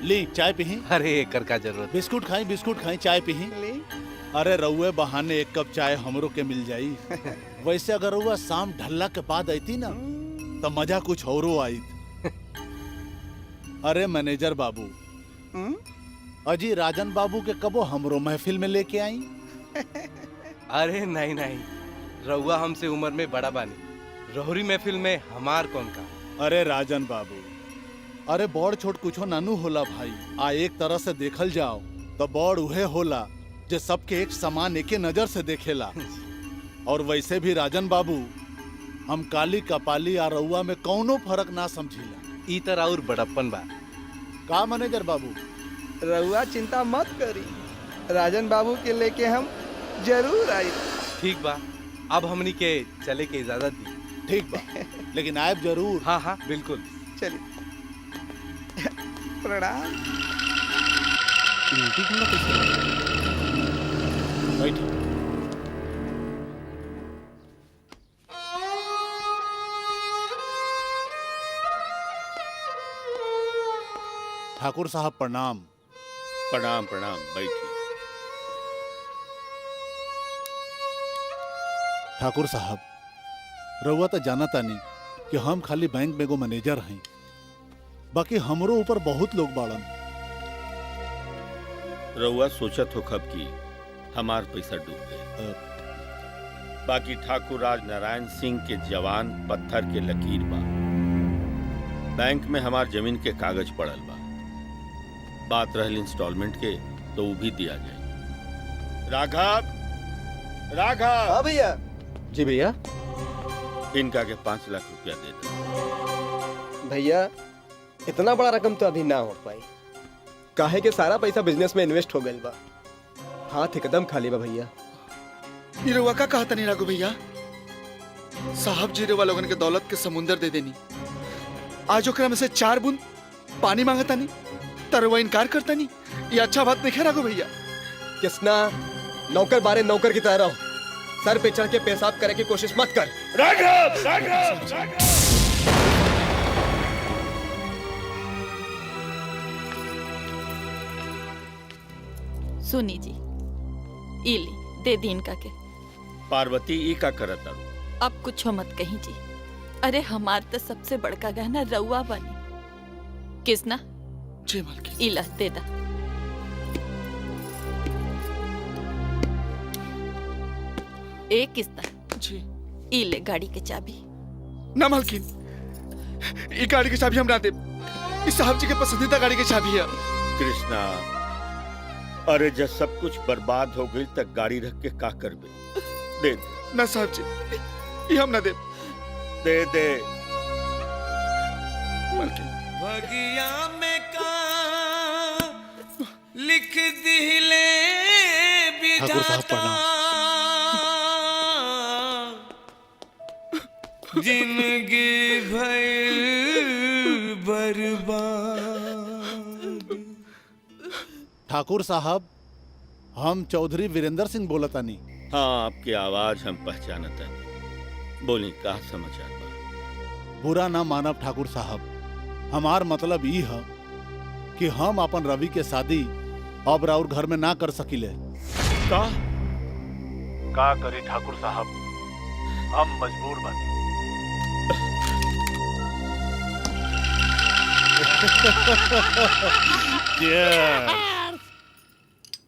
ली चाय पीही। अरे एकर का जरूरत। बिस्कुट खाई चाय पीही। अरे रउए बहाने एक कप चाय हमरो के मिल जाई। वैसे अगर रउआ शाम ढलला के बाद आईती ना तो मजा कुछ औरो आई। अरे मैनेजर बाबू, अजी राजन बाबू के कबो हमरो महफिल में लेके आई। अरे नहीं नहीं, रउआ हमसे उम्र में बड़ा बानी, रोहरी महफिल में हमार कौन का। अरे राजन बाबू, अरे बड़ छोट कुछो नानू होला भाई। आ एक तरह से देखल जाओ तो बड़ उहे होला जे सबके एक समान एके नजर से देखेला। और वैसे भी राजन बाबू, हम काली कपाली आ रउआ में कौनो फर्क ना समझीला। ई तरह और बड़प्पन बा का मैनेजर बाबू? रउआ चिंता मत करी, राजन बाबू के लेके हम जरूर आई। ठीक बा, अब हमनी के चले के इजाजत दी। ठीक बा, लेकिन आयब जरूर। हाँ हाँ बिल्कुल। चलिए प्रणाम। बैठिए। ठाकुर साहब प्रणाम। प्रणाम प्रणाम, बैठिए। ठाकुर साहब, रउआ तो जाना तानी कि हम खाली बैंक में एगो मैनेजर हैं, बाकी हमरो ऊपर बहुत लोग बाड़न। रउआ सोचत हो कब की हमार पैसा डूब गए। बाकी ठाकुर राज नारायण सिंह के जवान पत्थर के लकीर बा। बैंक में हमार जमीन के कागज पड़ल बा। बात रहल इंस्टॉलमेंट के तो वो भी दिया जाए। राघव, राघव। हाँ भैया। जी भैया। इनका के 5 लाख रुपया दे दो। भैया इतना बड़ा रकम तो अभी ना हो पाई, काहे के सारा पैसा बिजनेस में इन्वेस्ट हो गइल बा, हाथ एकदम खाली बा भैया। ये रउआ का कहता नहीं राघव भैया? साहब जी रउआ लोगन के दौलत के समुंदर दे देनी, आज ओकरा में से 4 बूंद पानी मांगता नहीं, तरवा इनकार करता नहीं। ये अच्छा बात नहीं है राघव भैया। किसना नौकर बारे नौकर की तरह रहो, सर पे चढ़ के पेशाब करे की कोशिश मत कर। राघव, राघव, राघव। सुनी जी, इली दे दी इनका के। पार्वती ई का करत तारू? अब कुछ मत कही जी। अरे हमार तो सबसे बड़का गहना रउआ बनी। किसना? जी मालकिन। इला दे दा। एक किस्ता जी। इले गाड़ी के चाबी। ना मालकिन, ये गाड़ी की चाबी हम ना दे। इस साहब जी के पसंदीदा गाड़ी की चाबी है। कृष्णा, अरे जब सब कुछ बर्बाद हो गई तक गाड़ी रख के का करबे? दे दे। ना साहब जी, ये हम ना दे। दे दे। मालकिन। भगिया में का लिख दिले ठाकुर साहब प्रणाम। जिंदगी भइल बर्बाद। ठाकुर साहब, हम चौधरी वीरेंद्र सिंह बोलतानी। हाँ, आपकी आवाज हम पहचानत हैं। बोली का समाचार बा? बुरा ना मानब ठाकुर साहब, हमार मतलब ई है कि हम अपन रवि के शादी अब राउर घर में ना कर सकिले। का करी ठाकुर साहब, हम मजबूर बानी।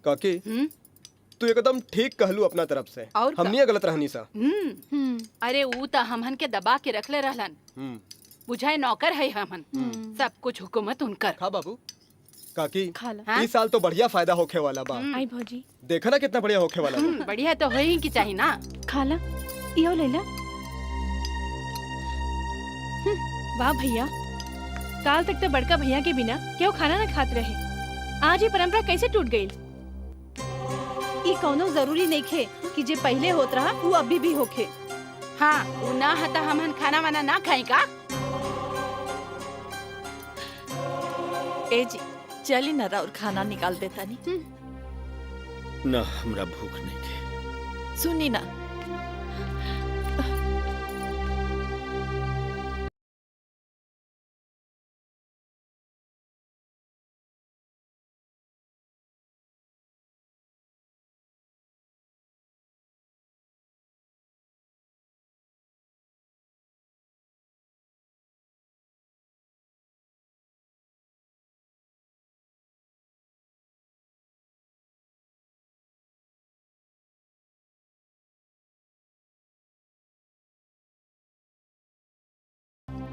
काकी, तू एकदम ठीक कहलू अपना तरफ से, और का? हमनी गलत रहनी सा। अरे ऊ तो हमहन के दबा के रखले रहलन, बुझाए नौकर है हमन, सब कुछ हुकूमत उनकर। खा बाबू। काकी, खाला। इस साल तो बढ़िया फायदा होखे वाला बा। आई भौजी। देखा ना कितना बढ़िया होखे वाला बा। बढ़िया तो होई की चाहिए ना। खाला, इहो ले ला। वाह भैया, काल तक तो बड़का भैया के बिना क्यों खाना ना खाते रहे, आज ये परंपरा कैसे टूट गई? ये कौनो जरूरी नहीं खे कि जे पहले होत रहा वो अभी भी होखे। हाँ, ऊ ना हता हमन खाना वाना ना खाई का? ए जी, चली ना राउर खाना निकाल देता नहीं। न हमरा भूख नहीं के। सुनी ना,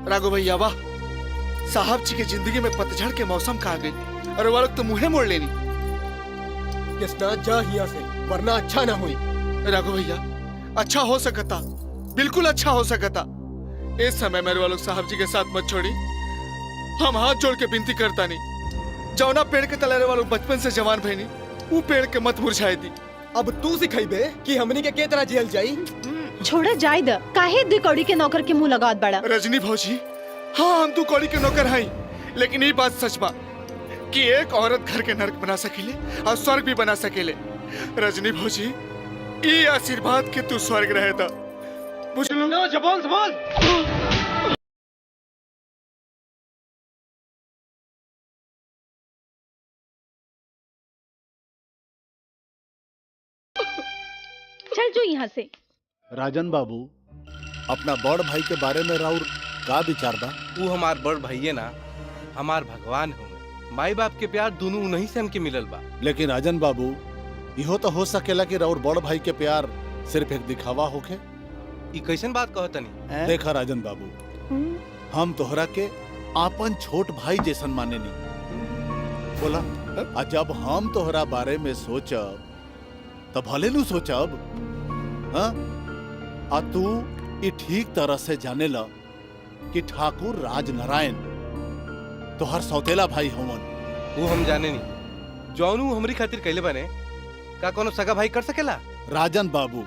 राघव भैया वाह, साहब जी की जिंदगी में पतझड़ के मौसम का आ गई और वो लोग तो मुंह मोड़ लेनी। किसना जा हिया से, वरना अच्छा ना हुई। राघव भैया, अच्छा हो सकता, बिल्कुल अच्छा हो सकता। इस समय मेरे वालों साहब जी के साथ मत छोड़ी। हम हाथ जोड़ के विनती करता नहीं, जौना पेड़ के तले वालों बचपन से जवान भईनी, वो पेड़ के मत मुरझाए दी। अब तू सिखाइबे कि हमनी के तरह जेल जाई। छोड़ा जाय द, काहे दू कौड़ी के नौकर के मुंह लगात बड़ा। रजनी भौजी, हाँ हम 2 कौड़ी के नौकर हई, लेकिन ये बात सच बा कि एक औरत घर के नरक बना सकेले और स्वर्ग भी बना सकेले। रजनी भौजी, ये आशीर्वाद के तू स्वर्ग रहे था। बुझलो? जबान संभाल। चल जो यहाँ से। राजन बाबू, अपना बड़ भाई के बारे में राउर का विचार बा? वो हमार बड़ भैये ना हमार भगवान होंगे। माई बाप के प्यार दोनों उन्हीं से हमके मिलल बा। लेकिन राजन बाबू, इहो तो हो सकेला कि राउर बड़ भाई के प्यार सिर्फ एक दिखावा होखे। ई कैसन बात कहो तनी? देखा राजन बाबू, हम तोहरा के आपन छोट भाई जैसन माने नी। बोला, आ जब हम तोहरा बारे में सोचब तब भले नु सोचब, हाँ? आ तू ई ठीक तरह से जाने ला कि ठाकुर राजनारायण तोहर सौतेला भाई होवन। वो हम जाने नहीं, जौनू हमरी खातिर कैले बने का कोनो सगा भाई कर सकेला? राजन बाबू,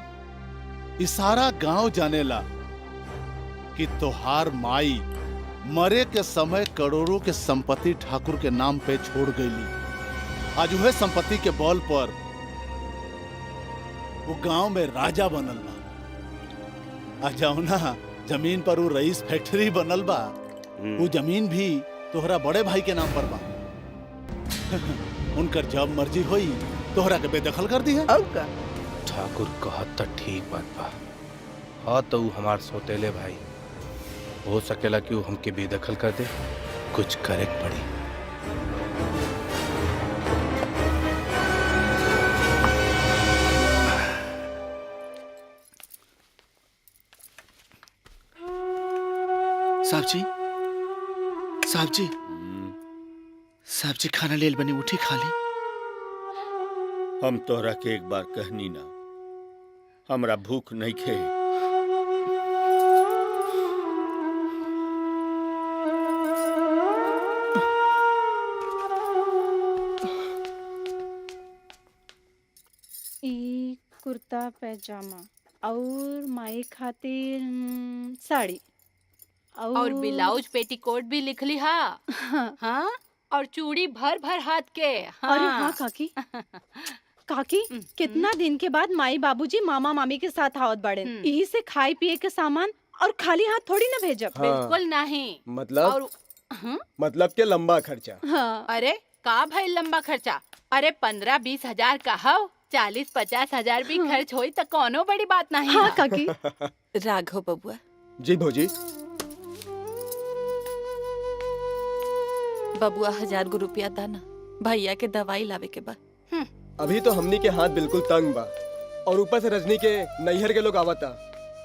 ई सारा गांव जानेला कि तोहार माई मरे के समय करोड़ों के संपत्ति ठाकुर के नाम पे छोड़ गईली। आज वह संपत्ति के बल पर वो गांव में राजा बनल बा। आज जौना जमीन पर वो रईस फैक्ट्री बनल बा, वो जमीन भी तोहरा बड़े भाई के नाम पर बा। उनकर जब मर्जी होई तोहरा के बेदखल कर दी है। ठाकुर कहत त ठीक बात बा। हाँ तो हमार सौतेले भाई हो सकेला कि वो हमके बेदखल कर दे, कुछ करे पड़ी। साहब जी, साहब जी, साहब जी, खाना लेल बनी, उठी खा ली। हम तोहरा के एक बार कहनी ना, हमरा भूख नहीं खे। ई कुर्ता पैजामा और माई खातिर साड़ी और ब्लाउज पेटीकोट भी लिख ली। हाँ, और चूड़ी भर भर हाथ के। हाँ। अरे हाँ काकी, काकी कितना दिन के बाद माई बाबूजी मामा मामी के साथ आवत बड़े, यही से खाए पिए के सामान और खाली हाथ थोड़ी ना भेजब। हाँ। बिल्कुल नहीं। मतलब और मतलब के लंबा खर्चा। हाँ। अरे का भाई लंबा खर्चा? अरे 15-20 हजार का हो, 40-50 हजार भी खर्च होई तो कोनो बड़ी बात नहीं। हाँ काकी। राघव बबुआ, जी भौजी। बबुआ 1000 गो रुपया दाना भैया के दवाई लावे के बा। अभी तो हमनी के हाथ बिल्कुल तंग बा और ऊपर से रजनी के नैहर के लोग आवता।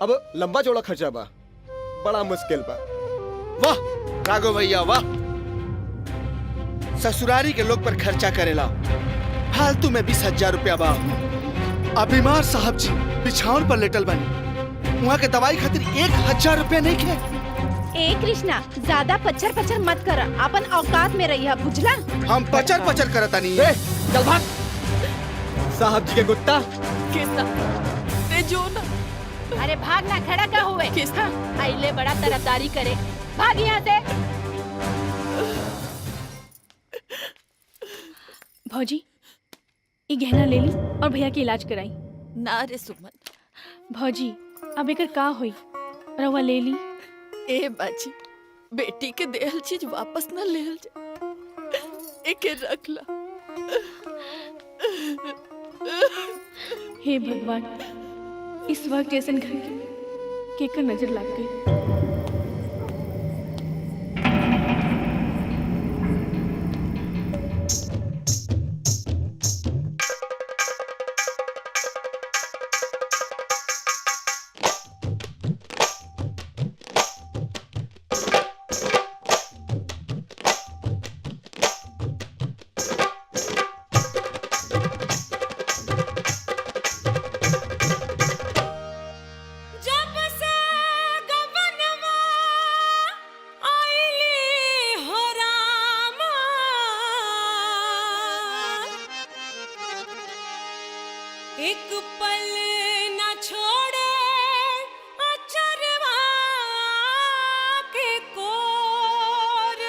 अब लंबा चौड़ा खर्चा बा, बड़ा मुश्किल बा। वाह राघव भैया वाह, ससुरारी के लोग पर खर्चा करेला, फालतू में 20,000 रुपया बा। अब बीमार साहब जी बिछावन पर लेटल बनी, वहाँ के दवाई खातिर 1,000 रुपया नहीं खे। ए कृष्णा, ज्यादा पचर पचर मत कर, अपन औकात में रहिया, बुझला? हम पचर पचर करता नहीं। चल भाग। साहब जी के कुत्ता। जो ना। अरे भाग ना, खड़ा का हुए? आइले बड़ा तरफदारी करे, भाग यहाँ से। भौजी, ये गहना ले ली और भैया के इलाज कराई। ना रे सुमन। भौजी, अब एकर का होई? रवा ले ली। ए बाजी, बेटी के देहल चीज वापस न लेहल जा, एके रख ला। हे भगवान, इस वक्त जैसन घर के केकर नजर लग गई। एक पल न छोड़े अचरवा के कोर,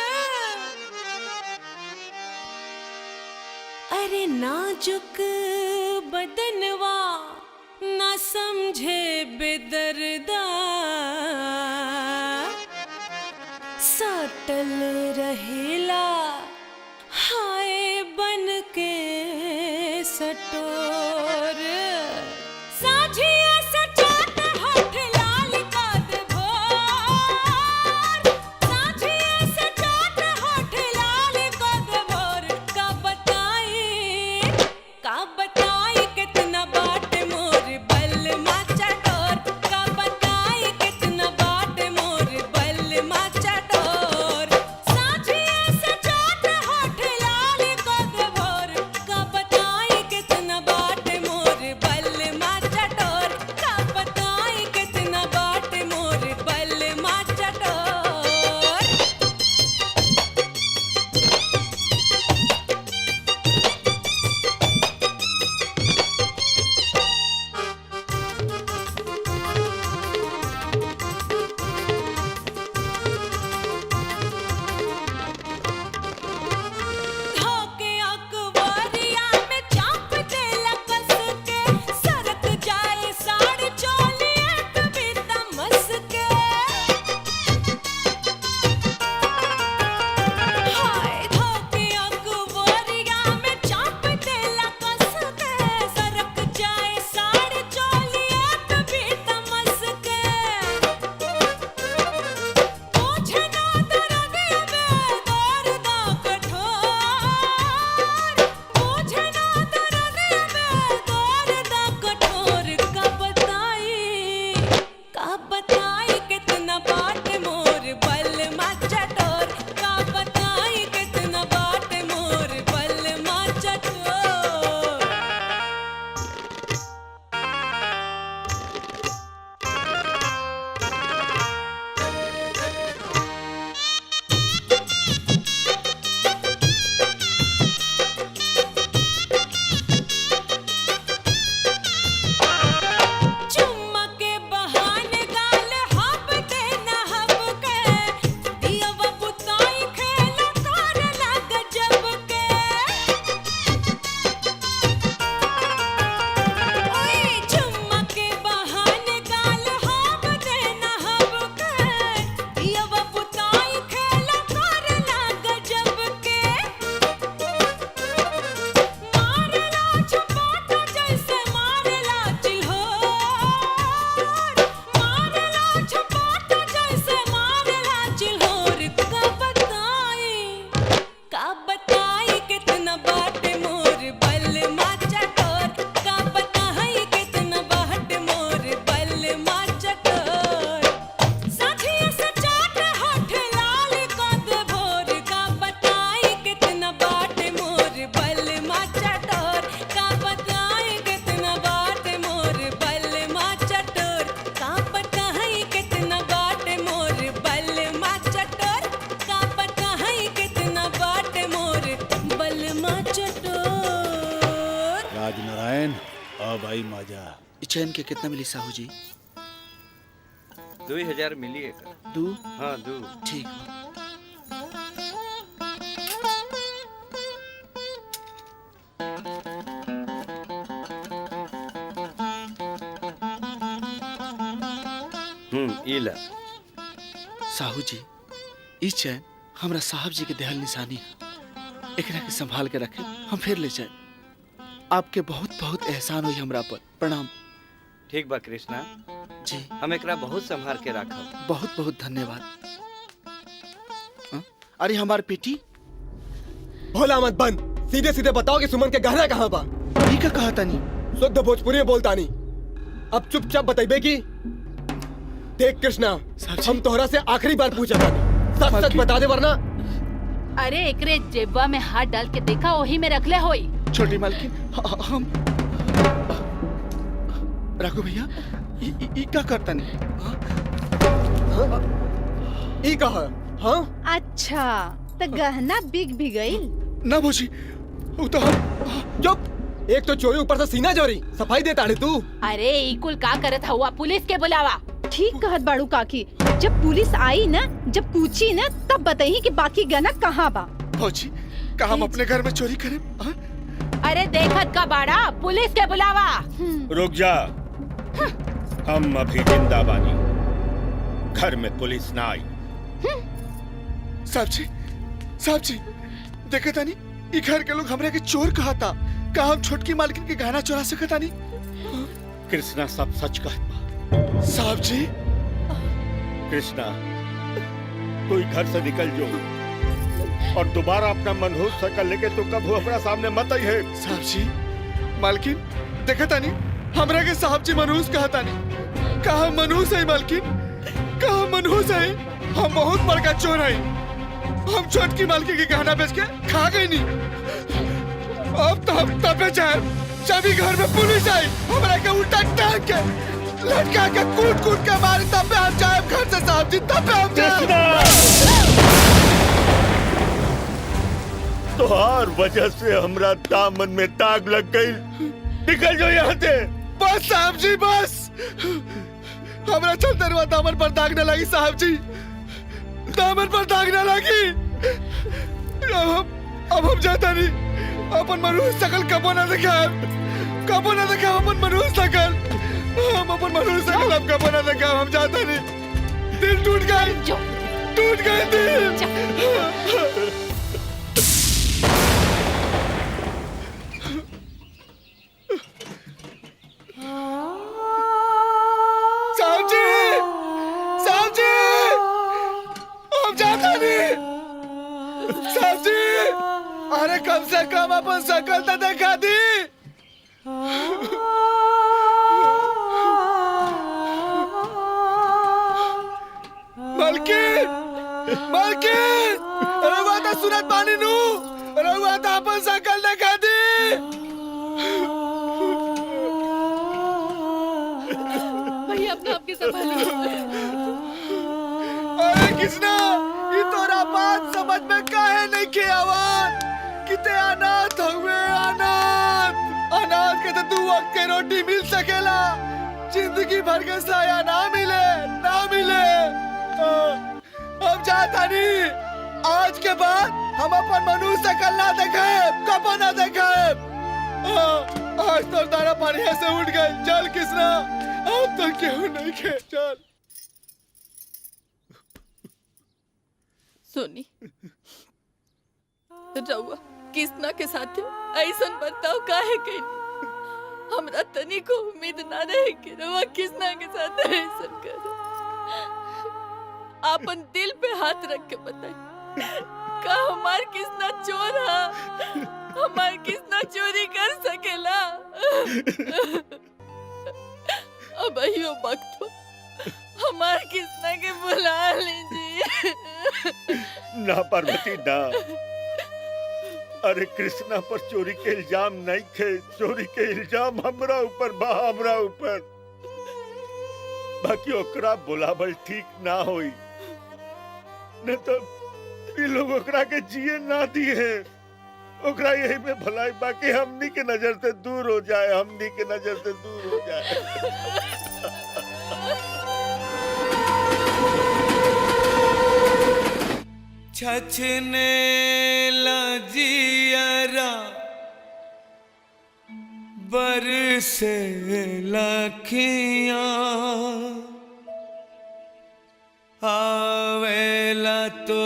अरे नाजुक बदनवा न समझे बेदर्दा, सटल रहेला हाय बन के सटोर, साझिया सजात हो आई मजा। चैन के कितना मिली साहू जी? 2000 मिली एक। दू? हाँ 2। ठीक। इला। साहू जी, इस चैन हमरा साहब जी के देहल निशानी है। एकरा के संभाल के रखे, हम फिर ले जाए। आपके बहुत बहुत एहसान हुई हमरा पर। प्रणाम। ठीक बा कृष्णा जी, हम एकरा बहुत संभाल के रखब। बहुत बहुत धन्यवाद। अरे हमार बेटी। भोला मत बन, सीधे सीधे बताओ कि सुमन के गहना कहाँ बा? ठीक है कहा तानी। शुद्ध भोजपुरी में बोलता नहीं। अब चुपचाप बताइबे की। देख कृष्णा, हम तोहरा से आखिरी बार पूछा था, सच सच बता दे वरना। अरे एकरे जेबवा में हाथ डाल के देखा, वही में रखले होई। छोटी मालकिन, हम राघु भैया ई क्या करता नहीं? ई कहा? हाँ? अच्छा, तो गहना बिक भी गई? ना भोजी, तो हम चुप। एक तो चोरी, ऊपर से सीना चोरी। सफाई देता है तू। अरे ई कुल का करत हुआ? पुलिस के बुलावा। ठीक कहत बाड़ू काकी। जब पुलिस आई ना, जब पूछी ना, तब बताई कि बाकी गहना कहाँ बा। भौजी, का हम अपने घर में चोरी करें? अरे देखत का बाड़ा, पुलिस के बुलावा। रुक जा, हम अभी जिंदा बानी। घर में पुलिस ना आई। साहब जी, देखे तानी, ई घर के लोग हमरा के चोर कहा था। का हम छोटकी मालकिन के गहना चुरा सकता नहीं? कृष्णा सब सच कहत बा। साहब जी, कृष्णा तू घर से निकल जो और दोबारा अपना मनहूस शकल लेके तू कभी अपना सामने मत आई है। साहब जी, मालकिन देखे तानी, हमरा के साहब जी मनहूस कहा तानी। का हम मनहूस है मालकिन? का हम मनहूस है? हम बहुत बड़का चोर है। हम छोटकी मालकिन के गहना बेच के खा गए नहीं। अब तो हम तबे जाए जब घर में पुलिस आई, हमरा के उल्टा टांग के लटका के कूद कूद के मारी, तब हम जाए घर से। साहब जी, तब हम जाए। तोहार वजह से हमरा दामन में दाग लग गई। निकल जो यहाँ से। बस साहब जी, बस। हमरा चलते हुआ दामन पर दाग न लगी। साहब जी, दामन पर दाग न लगी। अब हम जाता नहीं। अपन मनहूस शकल कबो न देखाब, कबो न देखाब अपन मनहूस शकल। हम अपन मनहूस शकल अब कबो न देखाब। हम जाता नहीं। दिल टूट गए दिल। साहब जी, हम जाता नहीं। साहब जी, अरे कम से कम अपन शकल तो दिखा दी। मालकिन, रहुआ तो सुनत बानी नू, रहुआ तो अपन शकल दिखा दी। भैया अपने आप के संभालिए। अरे कृष्णा, ये तोरा बात समझ में काहे नहीं के आवाज? किते अनाथ हुए, अनाथ के तो 2 वक्त के रोटी मिल सकेला, जिंदगी भर के साया ना मिले। अब जाता नहीं। आज के बाद हम अपन मनहूस शकल ना देखे, कबो ना देखे। आज तो तारा पानी से उठ गए। चल कृष्णा, अब तो क्यों नहीं खे। चल। सोनी, रउआ कृष्णा के साथे ऐसन बर्ताव काहे कइनी? हमरा तनी को उम्मीद ना रहे कि रउआ कृष्णा के साथ ऐसन करे। आपन दिल पे हाथ रख के बताई, का हमार कृष्णा चोर है? हमार कृष्णा चोरी कर सकेला? अब अहियो वक्त बा, हमार कृष्णा के बुला लीजिए। ना पार्वती ना। अरे कृष्णा पर चोरी के इल्जाम नहीं थे। चोरी के इल्जाम हमरा ऊपर बा, हमरा ऊपर। बाकी ओकरा बुलावल ठीक ना होई, न तो ये लोग ओकरा के जिए ना दिए। ओकरा यही में भलाई बाकी हमनी के नजर से दूर हो जाए, हमनी के नजर से दूर हो जाए। छछने लजियरा बरसे लखियां आवेला तो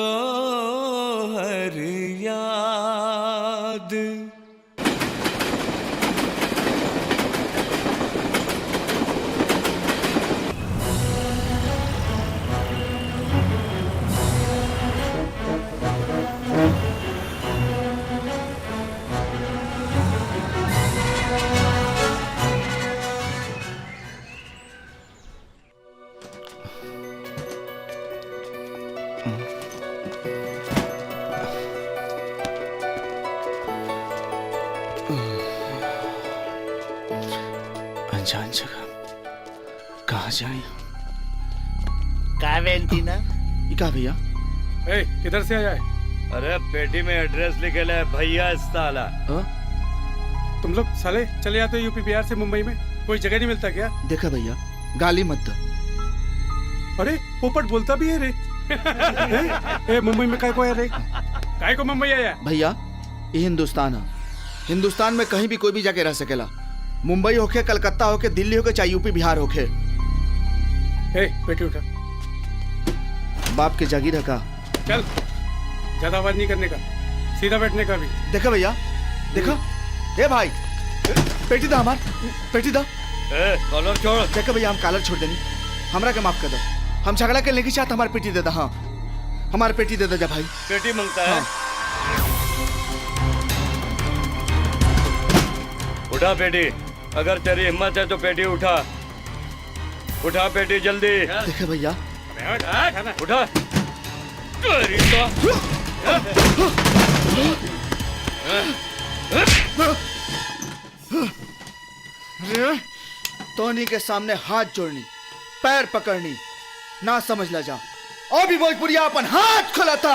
हर याद। अनजान जगह कहाँ जाए? का वेंटीना? का भैया? ए, किधर से आया है? अरे पेटी में एड्रेस लिखे ले भैया साला। तुम लोग साले चले जाते हो यूपी बिहार से मुंबई में, कोई जगह नहीं मिलता क्या? देखा भैया, गाली मत दो। अरे पोपट बोलता भी है रे। ए, मुंबई में काय को है रे? काय को मुंबई आया? भैया ये हिंदुस्तान है, हिंदुस्तान में कहीं भी कोई भी जाके रह सकेला। मुंबई होके, कलकत्ता होके, दिल्ली होके, चाहे यूपी बिहार होके। ए, बेटी उठा। बाप के जागीर है का? चल, ज्यादा आवाज नहीं करने का, सीधा बैठने का भी। देखा भैया, देखा? ए भाई, पेटी दा हमार, पेटी दा। कॉलर छोड़। देखा भैया, हम कॉलर छोड़ देनी, हमरा के माफ कर दो। हम झगड़ा के लेके चाहते, हमारी पेटी दे दा। हाँ, हमारी पेटी दे दो जा भाई। पेटी मांगता है? उठा पेटी, अगर तेरी हिम्मत है तो पेटी उठा। उठा पेटी जल्दी। देखा भैया, उठा। तोनी के सामने हाथ जोड़नी, पैर पकड़नी ना समझ ला जा। और भी भोजपुरिया अपन हाथ खुलाता।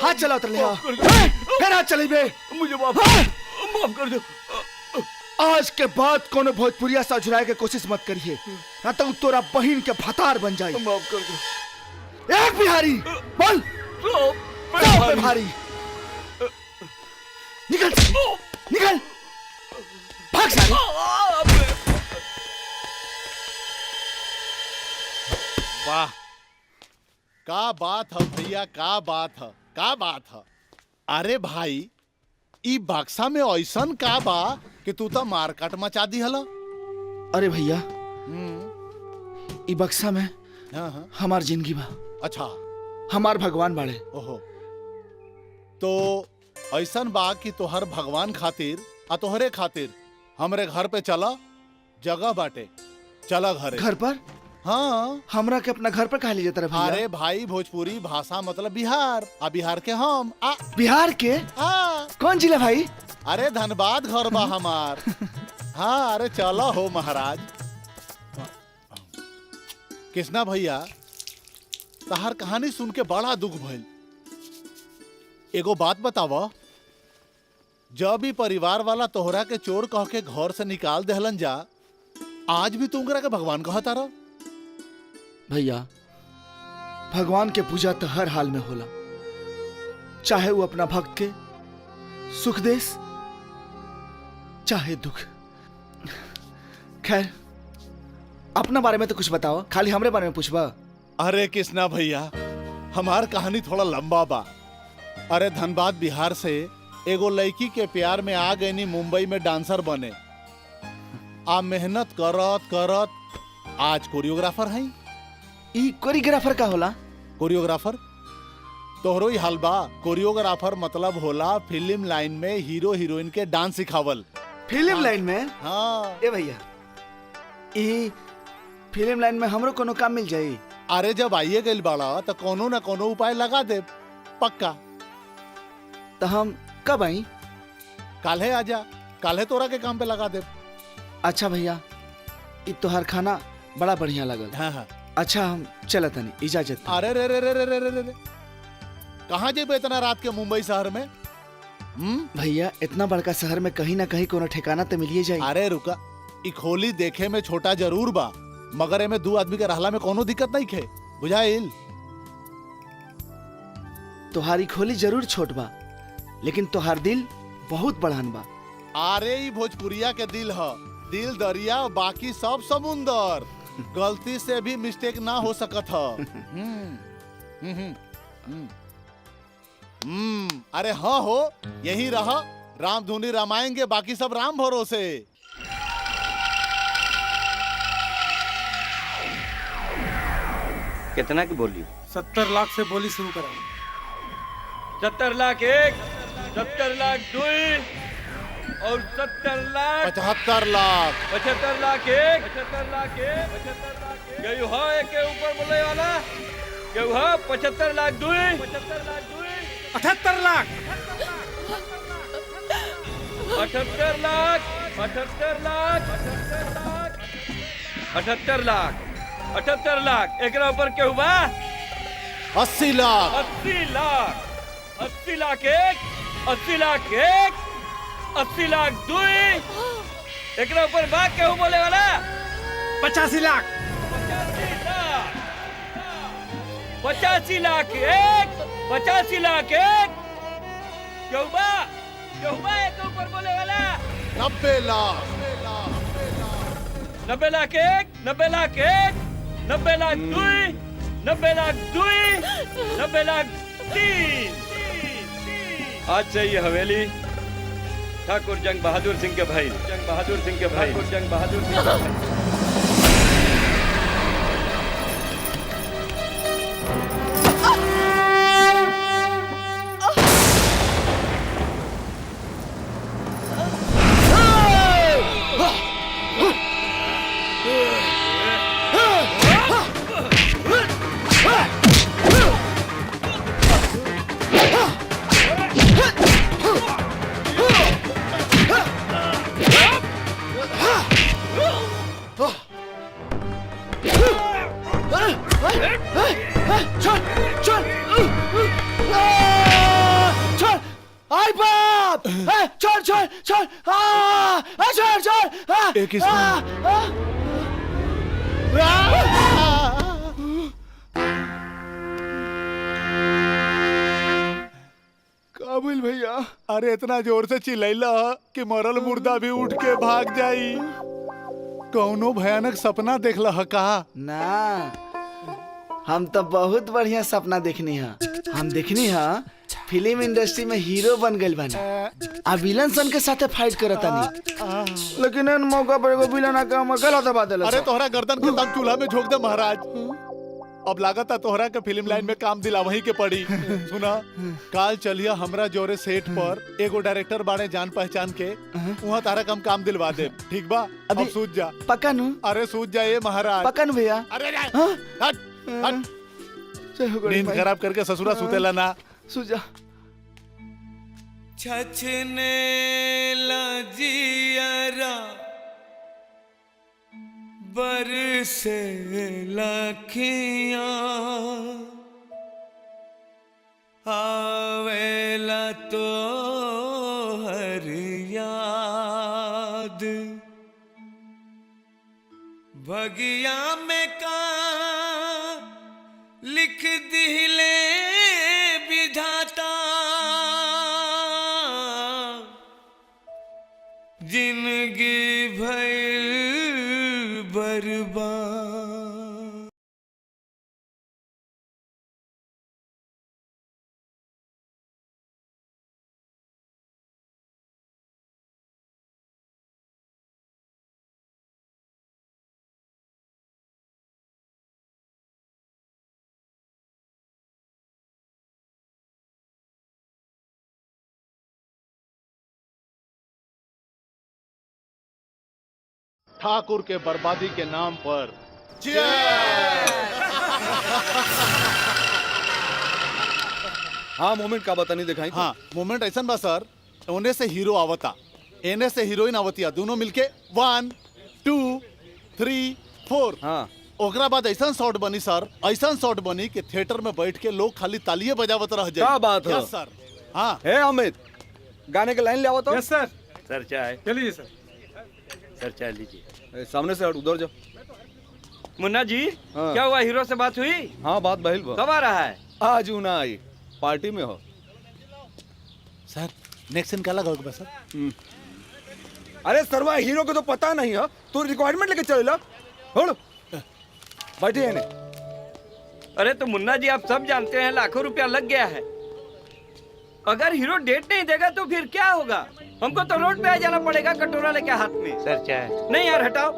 हाथ चला उतर ले, फिर हाथ चली बे। मुझे माफ कर दो। आज के बाद कोनो भोजपुरिया सा झुराए के कोशिश मत करिए, ना तो तोरा बहन के भतार बन जाए। माफ कर दो। एक बिहारी बोल, भारी निकल, निकल, भाग साले। वाह, का बात है भैया, का बात है, का बात है। अरे भाई, ई बक्सा में ऐसन का बा कि तू तो मारकाट मचा दी हला। अरे भैया, ई बक्सा में हाँ। हमार जिंदगी बा। अच्छा, हमार भगवान बाड़े। ओहो, तो ऐसन बा कि तोहर भगवान खातिर आ तोहरे खातिर हमरे घर पे चला, जगह बाटे, चला घरे। घर पर? हाँ। हमरा के अपना घर पर कहा लीजिए तेरा भैया? अरे भाई, भोजपुरी भाषा मतलब बिहार, आ बिहार के हम आ। बिहार के? हाँ। कौन जिला भाई? अरे धनबाद घर बा हमार। हाँ, अरे चला हो महाराज। कृष्णा भैया, तहार कहानी सुन के बड़ा दुख भइल। एगो बात बतावा, जब भी परिवार वाला तोहरा के चोर कह के घर से निकाल देहलन जा, आज भी तुमकरा के भगवान कहता रह? भैया, भगवान के पूजा तो हर हाल में होला, चाहे वो अपना भक्त के सुख देस, चाहे दुख। खैर, अपना बारे में तो कुछ बताओ, खाली हमरे बारे में पूछबा? अरे कृष्णा भैया, हमार कहानी थोड़ा लंबा बा। अरे धनबाद बिहार से एगो लड़की के प्यार में आ गई मुंबई में डांसर बने। आ मेहनत करत करत आज कोरियोग्राफर हैं। ई कोरियोग्राफर का होला? कोरियोग्राफर तोहरो ही हाल बा। कोरियोग्राफर मतलब होला फिल्म लाइन में हीरो हीरोइन के डांस सिखावल। फिल्म लाइन में? हाँ। ए भैया, ई फिल्म लाइन में हमरो कोनो काम मिल जाई? अरे जब आइए गइल बाड़ा तो कोनो न कोनो उपाय लगा दे पक्का। तो हम कब आई? काल्हे आजा, काल्हे तोरा के काम पे लगा दे। अच्छा भैया, इ तोहार खाना बड़ा बढ़िया लगल। हाँ हाँ। अच्छा हम चलत तनी, इजाजत। अरे रे रे रे रे रे रे रे, कहाँ जेबे इतना रात के मुंबई शहर में? भैया इतना बड़का शहर में कहीं ना कहीं कोनो ठिकाना तो मिलिए जाए। अरे रुका, इ खोली देखे में छोटा जरूर बा, मगर एमे 2 आदमी के रहला में कोनो दिक्कत नहीं खे, बुझाइल? तोहारी खोली जरूर छोट बा, लेकिन तोहार दिल बहुत बड़ान बा। अरे ई भोजपुरिया के दिल ह, दिल दरिया बाकी सब समुंदर, गलती से भी मिस्टेक ना हो सकत ह। अरे हाँ हो, यही रहा, राम धुनी रामायण बाकी सब राम भरोसे। कितना की बोली? 70 लाख से बोली शुरू करा। 70 लाख एक, 70 लाख दुई और 70 लाख 75 लाख 75 लाख एक, 75 लाख एक, 75 लाख एक। केहू हा एक के ऊपर बोले वाला, केहू हा 75 लाख दुई, 75 लाख दुई, 78 लाख 78 लाख 78 लाख 78 लाख 78 लाख। एकरा ऊपर केहू बा? 80 लाख 80 लाख 80 लाख एक, 80 लाख एक, 80 लाख दुई। एकरा ऊपर बा केहू बोले वाला? 85 लाख 85 लाख एक, 85 लाख एक। केहू बा एक ऊपर बोले वाला? 90 लाख 90 लाख एक, 90 लाख एक, 90 लाख दुई, 90 लाख दुई, 90 लाख तीन। आज से ये हवेली ठाकुर जंग बहादुर सिंह के भाई, जंग बहादुर सिंह के भाई, ठाकुर जंग बहादुर सिंह के भाई। एक काबिल भैया, अरे इतना जोर से चिल्लैला कि मरल मुर्दा भी उठ के भाग जाई। कौनो भयानक सपना देखला ह का? ना, हम तो बहुत बढ़िया सपना देखनी है। हम देखनी है फिल्म इंडस्ट्री में हीरो बन गइल बानी, आ विलन सन के साथे फाइट करतानी, लेकिन इन मौका पर एगो विलन आके हम गलत बात देला। अरे तोहरा गर्दन के तंग चूल्हा में झोंक दे महाराज। अब लागत है तोहरा के फिल्म लाइन में काम दिला वहीं के पड़ी। सुना, काल चलिया हमरा जोरे सेट पर, एगो डायरेक्टर बाड़े जान पहचान के, वहाँ तारा कम काम दिलवा दे, ठीक बा? अब सूझ जा। पक्का नु? अरे सूझ जा ये महाराज। पक्का नु भैया? अरे हट हट, नींद खराब करके ससुरा सुतेला ना। सूझा। छछने लजियरा बरसे लखियां, आवेला तो हर याद, भगिया में का लिख दिले विधाता, जिंदगी भइल बर्बाद। ठाकुर के बर्बादी के नाम पर जय। हाँ मोमेंट का बतानी दिखाई। हाँ मोमेंट ऐसा बा सर, ओने से हीरो आवता, एने से हीरोइन आवतिया, दोनों मिलके 1 2 3 4। हाँ ओकरा बाद ऐसा शॉट बनी सर, ऐसा शॉट बनी कि थिएटर में बैठ के लोग खाली तालियां बजावत रह जाए। क्या बात है? यस सर। हाँ हे अमित, गाने के लाइन ले आओ तो। यस सर। सर चाय। चलिए सर। सर चाय लीजिए। सामने से हट, उधर जाओ। मुन्ना जी, हाँ। क्या हुआ, हीरो से बात हुई? हाँ बात बहिल बा। कब आ रहा है? आज ऊ ना आई, पार्टी में हो। सर नेक्स्ट सीन क्या लगा सर? अरे सरवा, हीरो को तो पता नहीं है, तू रिक्वायरमेंट लेके चलेला। छोड़ बैठे है। अरे तो मुन्ना जी, आप सब जानते हैं लाखों रुपया लग गया है। अगर हीरो डेट नहीं देगा तो फिर क्या होगा? हमको तो रोड पे आ जाना पड़ेगा कटोरा लेके हाथ में। सर चाय। नहीं यार हटाओ,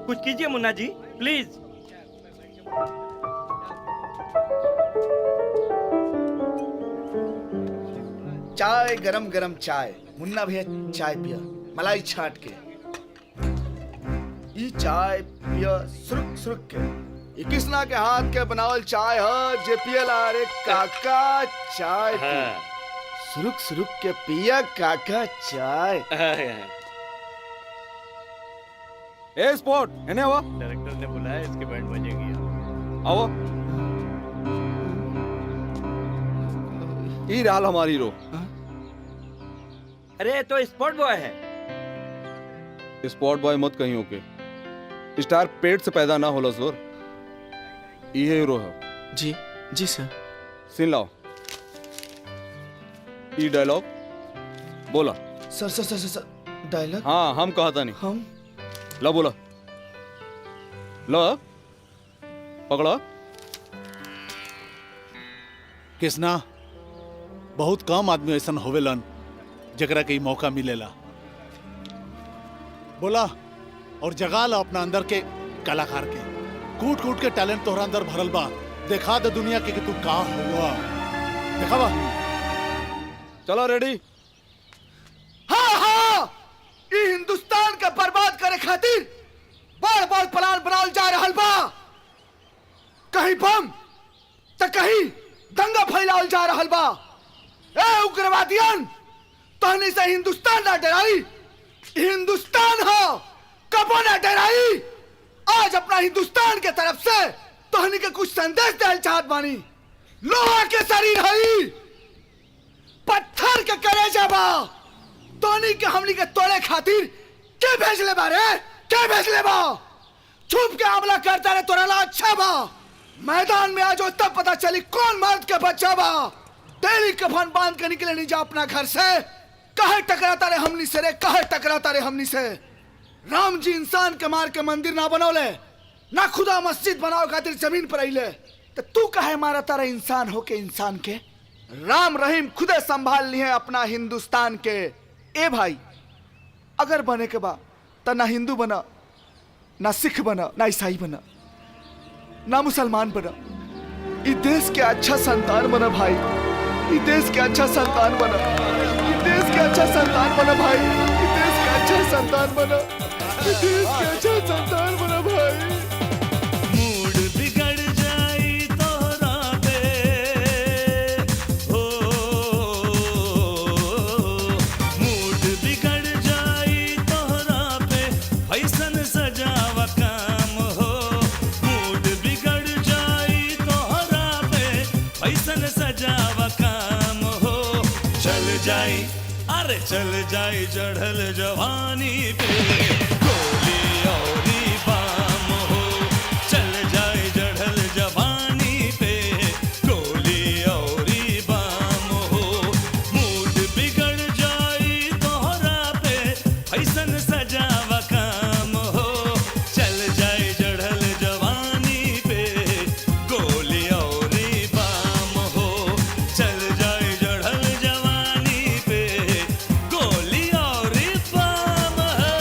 कुछ कीजिए मुन्ना जी प्लीज। चाय, गरम गरम चाय। मुन्ना भैया चाय पिया, मलाई छाट के। ई चाय पिया सुरुक सुरुक के। ई कृष्णा के हाथ के बनावल चाय है जे पियला। रे काका चाय पी, सुरुक सुरुक के पिया काका चाय। ए स्पॉट है ना? डायरेक्टर ने बुलाया, इसके बैंड बजेगी। आओ। ई राल हमारी हीरो। अरे तो स्पॉट बॉय है। स्पॉट बॉय मत कहीं होके, स्टार पेट से पैदा ना होला जोर। ये हीरो है। जी जी सर। सीन लाओ। ई डायलॉग बोला। सर सर सर सर डायलॉग। हाँ हम कहता नहीं। हम ला बोला। ला पकड़ा। कृष्णा, बहुत कम आदमी ऐसा होवेलन जगरा के मौका मिलेला। बोला और जगा ला अपना अंदर के कलाकार के। कूट कूट के टैलेंट तोहरा अंदर भरल बा। दिखा दे दुनिया के कि तू का हुआ। दिखावा। चलो रेडी। हाँ हाँ, ये हिंदुस्तान का बर्बाद करे खातिर बड़ बड़ प्लान बनाल जा रहल बा। कहीं बम तो कहीं दंगा फैलावल जा रहल बा। ए उग्रवादियन, तहनी से हिंदुस्तान ना डराई। हिंदुस्तान हो, कबो ना डराई। आज अपना हिंदुस्तान के तरफ से तहनी के कुछ संदेश देल चाहत बानी। लोहा के शरीर हई, पत्थर के कलेजा बा। तहनी के हमनी के तोड़े खातिर के भेजले बा रे? के भेजले बा? छुप के हमला करता रे तोरा ला अच्छा बा। मैदान में आज तब पता चली कौन मर्द के बच्चा बा। तेरी कफन बांध के निकले नहीं जा अपना घर से। कहे टकराता रे हमनी से रे, कहे टकराता रे हमनी से। राम जी इंसान के मार के मंदिर ना बनौले, ना खुदा मस्जिद बनाओ खातिर जमीन पर अइले, तो तू कहे मारता रे इंसान होके इंसान के? राम रहीम खुदे संभाल लिए अपना हिंदुस्तान के। ए भाई, अगर बने के बा तो ना हिंदू बना, ना सिख बना, ना ईसाई बना, ना मुसलमान बना। इस देश के अच्छा संतान बना भाई। इस देश के अच्छा संतान बना। इस देश के अच्छा संतान बना भाई। इस देश के अच्छा संतान बना। इस देश के अच्छा संतान बना भाई। मूड बिगड़ जाई तोहरा पे, हो मूड बिगड़ जाई तोहरा पे, ऐसन सजावा काम हो। मूड बिगड़ जाई तोहरा पे, ऐसन सजावा काम हो। चल जाई, अरे चल जाई चढ़ल जवानी पे, गोली औरी बाम हो। चल जाए चढ़ल जवानी पे, गोली औरी बाम हो। मूड बिगड़ जाई तोहरा पे, ऐसन सजावा काम हो। चल जाए चढ़ल जवानी पे, गोली औरी बाम हो। चल जाए चढ़ल जवानी पे, गोली औरी बाम हो।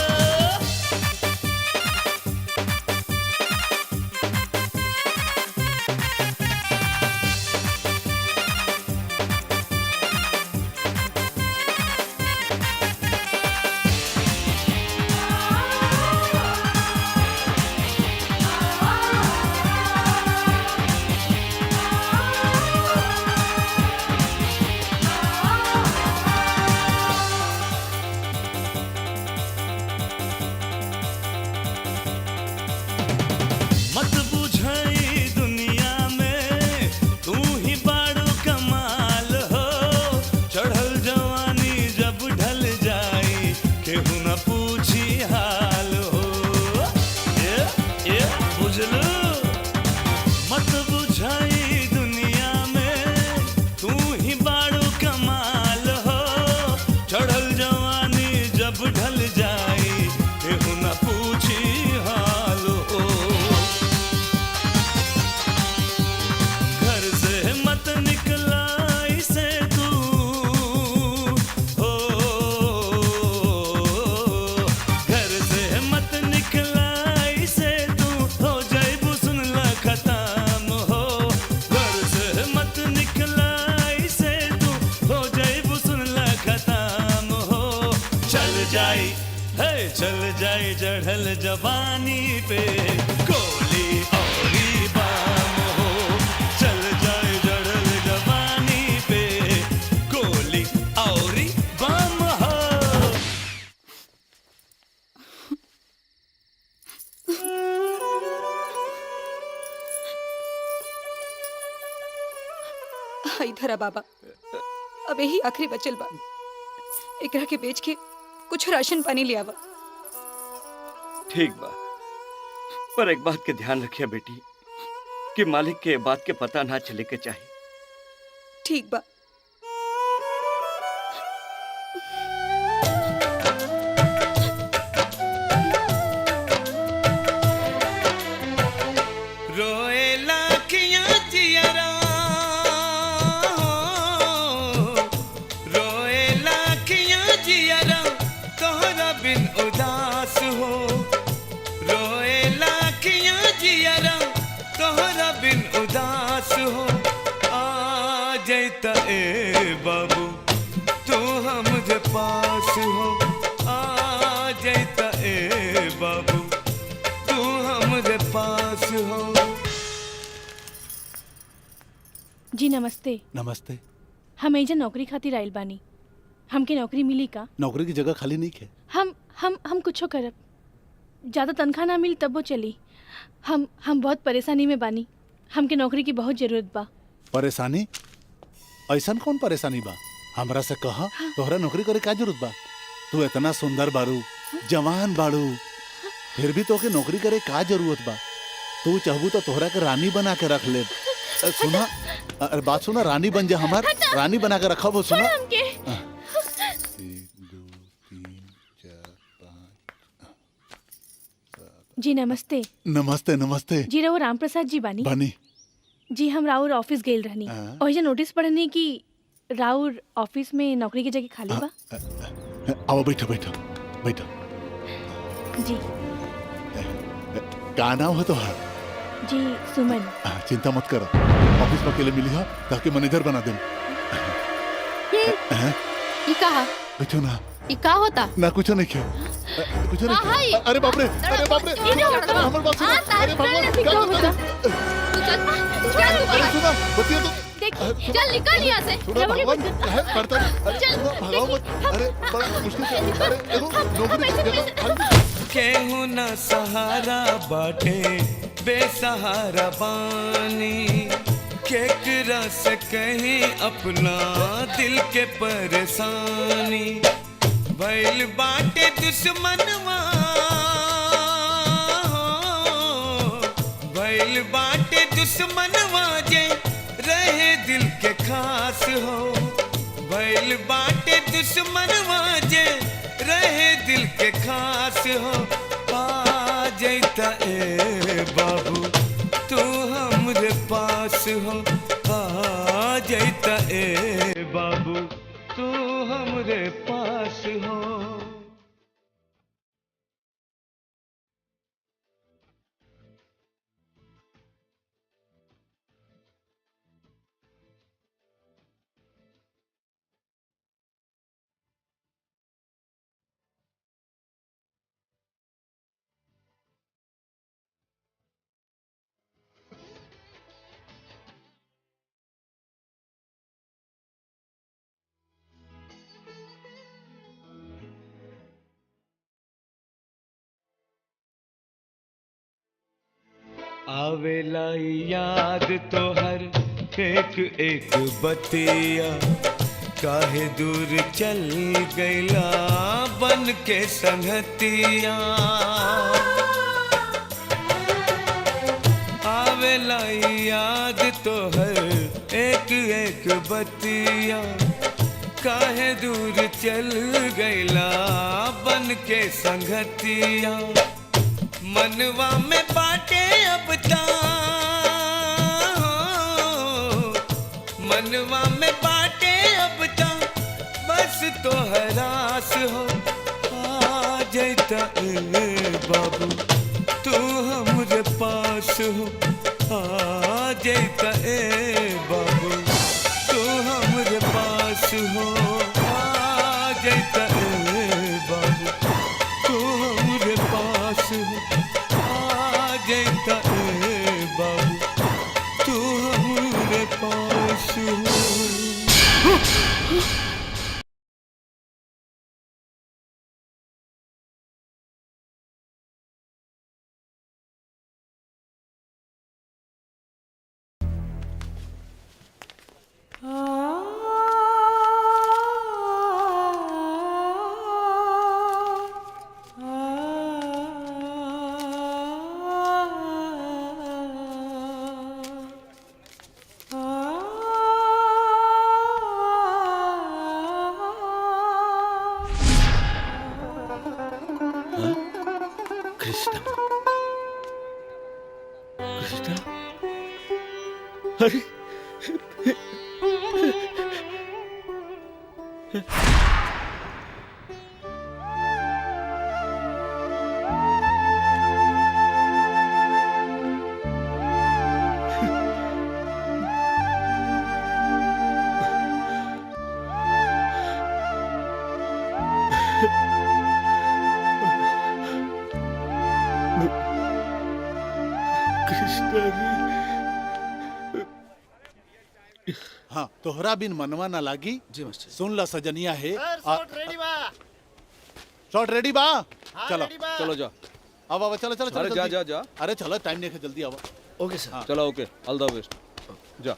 जाए चढ़ल जवानी पे गोली औरी बाम हो चल जाए चढ़ल जवानी पे गोली औरी बाम हो। इधर आ बाबा, अब यही आखिरी बचल बा, एकरा के बेच के कुछ राशन पानी ले आवा। ठीक बा, पर एक बात के ध्यान रखिए बेटी कि मालिक के बात के पता ना चले के चाहिए। ठीक बा। रोए लाखियां जियरा रोए लाखियां जियरा तोहरा बिन उदास हो रोए लाखियां जियरा तोहरा बिन उदास हो आ जैता ए बाबू तू हमरे पास हो आ जैता ए बाबू तू हमरे पास हो। जी नमस्ते। नमस्ते। हम एजा नौकरी खातिर आइल बानी, हमके नौकरी मिली का? नौकरी की जगह खाली नहीं है। हम कुछो करब, ज्यादा तनख्वाह ना मिली तब वो चली। हम बहुत परेशानी में बानी, हमके नौकरी की बहुत जरूरत बा। परेशानी? ऐसन कौन परेशानी बा? हमरा से कहा तोहरा नौकरी करे का जरूरत बा? तू इतना सुंदर बारू, जवान बारू, फिर भी तोके नौकरी करे का जरूरत बा? तू चाहबू तो तोहरा के रानी बना के रख ले। सुना, अरे बात सुना, रानी बन जा, हमार रानी बना के रखा। वो सुना, जी नमस्ते। नमस्ते नमस्ते। जी राउर राम प्रसाद जी बानी? बानी। जी हम राउर ऑफिस गेल रहनी और ये नोटिस पढ़नी कि राउर ऑफिस में नौकरी की जगह खाली बा। आओ बैठो बैठो बैठो। जी का नाम है तोहार? जी सुमन। चिंता मत करो, ऑफिस में अकेले मिली हो ताकि मैनेजर बना दे। ये कहा? बैठो ना। ये का होता? ना कुछ नहीं किया, कुछ नहीं। अरे बाप रे, अरे बाप रे, हमारे पास सुनो। अरे भगवान, क्या होता? अरे सुनो, बतिया तो चल निकल यहाँ से। सुनो भगवान, है करता नहीं। अरे भगवान मत, अरे बड़ा मुश्किल से, अरे देखो नौकरी की जगह केहू ना सहारा बाटे बेसहारा बानी केकरा से कहीं अपना दिल के परेशानी भइल बाटे दुश्मनवा भइल बाटे दुश्मनवा जे रहे दिल के खास हो भइल बाटे दुश्मनवा जे रहे दिल के खास हो आ जैता ए बाबू तू हमरे पास हो आ जैता ए बाबू तू हमरे पास हो। आवेला याद तो हर एक एक बतिया काहे दूर चल गईला बन के संगतिया आवेला याद तो हर एक एक बतिया काहे दूर चल गईला बन के संगतिया मनवा में बाटे अब ता मनवा में बाटे अब ता बस तो हरास हो आ जैता ए बाबू तू हमरे पास हो आ जैता ए बाबू तू हमरे पास हो आ जैता ए बाबू तू हमरे कृष्णा कृष्णा अरे हाँ तोहरा बिन मनवा ना लागी जी मास्टर सुन ला सजनिया है शॉट रेडी बा चलो चलो जा अब अब चलो चलो अरे चलो जा जल्दी। जा जा अरे चलो टाइम नहीं है जल्दी आओ ओके सर चलो ओके ऑल द बेस्ट जा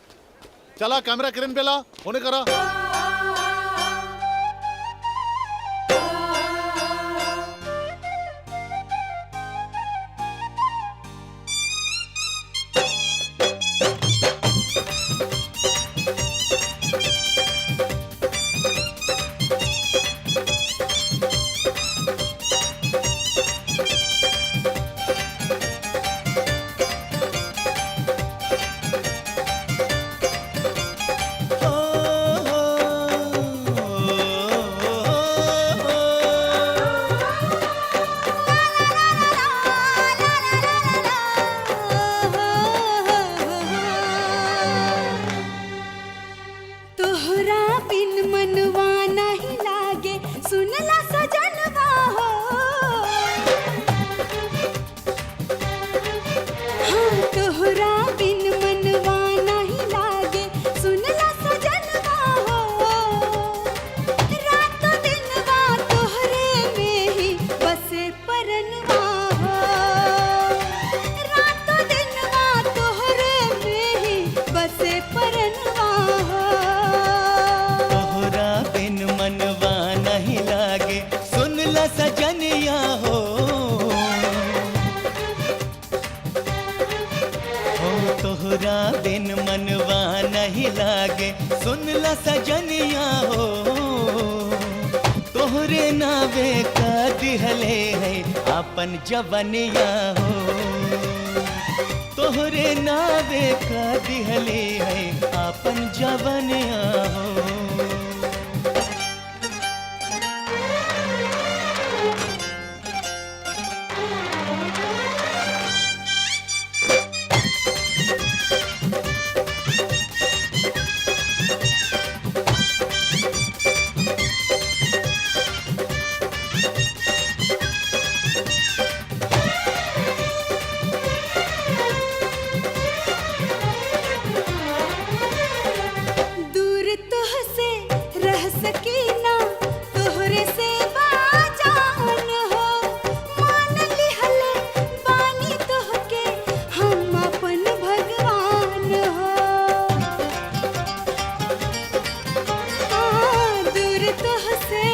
चला कैमरा किरण पेला होने करा तोहरा बिन मनवा नहीं लागे सुनला सजनवा हो हाँ तोहरा बिन मनवा नहीं लागे सुनला सजनवा हो रात दिनवा तोहरे में ही बसे परनवा हो रात दिनवा तोहरे में ही बसे परनवा हो तोहरा बिन मनवा नहीं लागे सुन ला सजनिया हो तोहरा बिन मनवा नहीं लागे सुन ला सजनिया हो तोहरे नावे का दिहले है अपन जवनिया हो तोहरे नावे का दिहले है अपन जवनिया हो दूर तुहसे रह सकी ना तोहरे से बाजान हो मान लिहले बानी तोहके हम अपन भगवान हो दूर तुहसे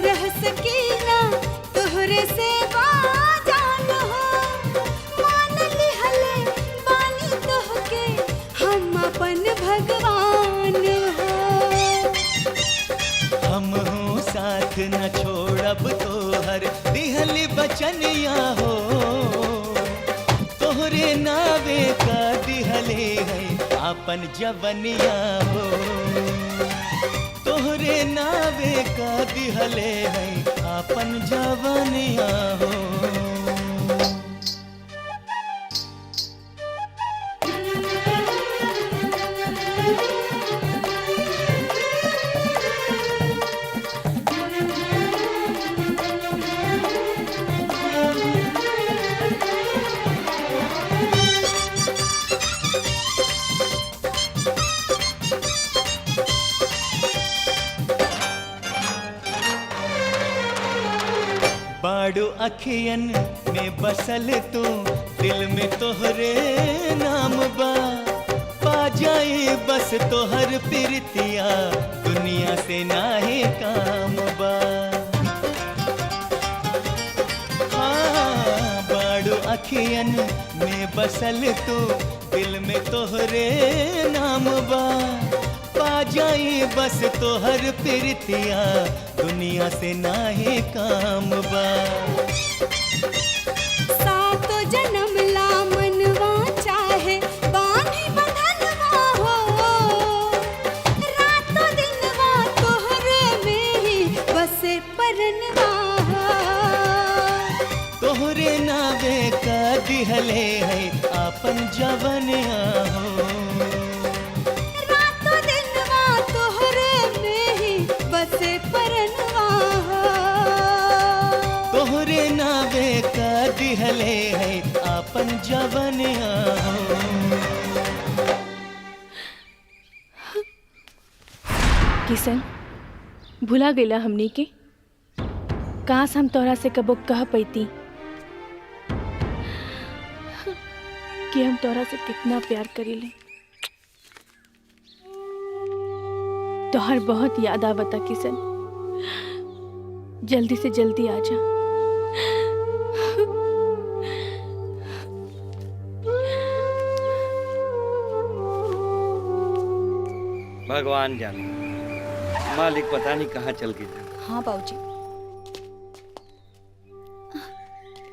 रह सकी ना तोहरे से बाजान हो मान लिहले बानी तोहके हम अपन भगवान हो हम हूँ साथ न छोड़ब तोहर दिहली बचनिया हो तोहरे नावे का दिहले है अपन जवनिया हो तोहरे नावे का दिहले है अपन जवनिया हो बाड़ू अखियन में बसल तू दिल में तोहरे नाम बा पा जाए बस तोहर प्रीतिया दुनिया से नाहे काम बा हाँ बाड़ू अखियन में बसल तू दिल में तोहरे नाम बा पा जाए बस तोहर प्रीतिया दुनिया से नाहे काम बा नावे का दिहले है आपन जवनिया हो रातों दिनवा तोहरे में ही बसे परनवा हो। तोहरे नावे का दिहले है आपन जवनिया हो। किशन भुला गेला हमनी के काश हम तोरा से कबो कह पैती कि हम तोरा से कितना प्यार करीले। तोहर बहुत याद आवता किशन, जल्दी से जल्दी आ जा। भगवान जाने मालिक पता नहीं कहाँ चल गया। हाँ बाबूजी।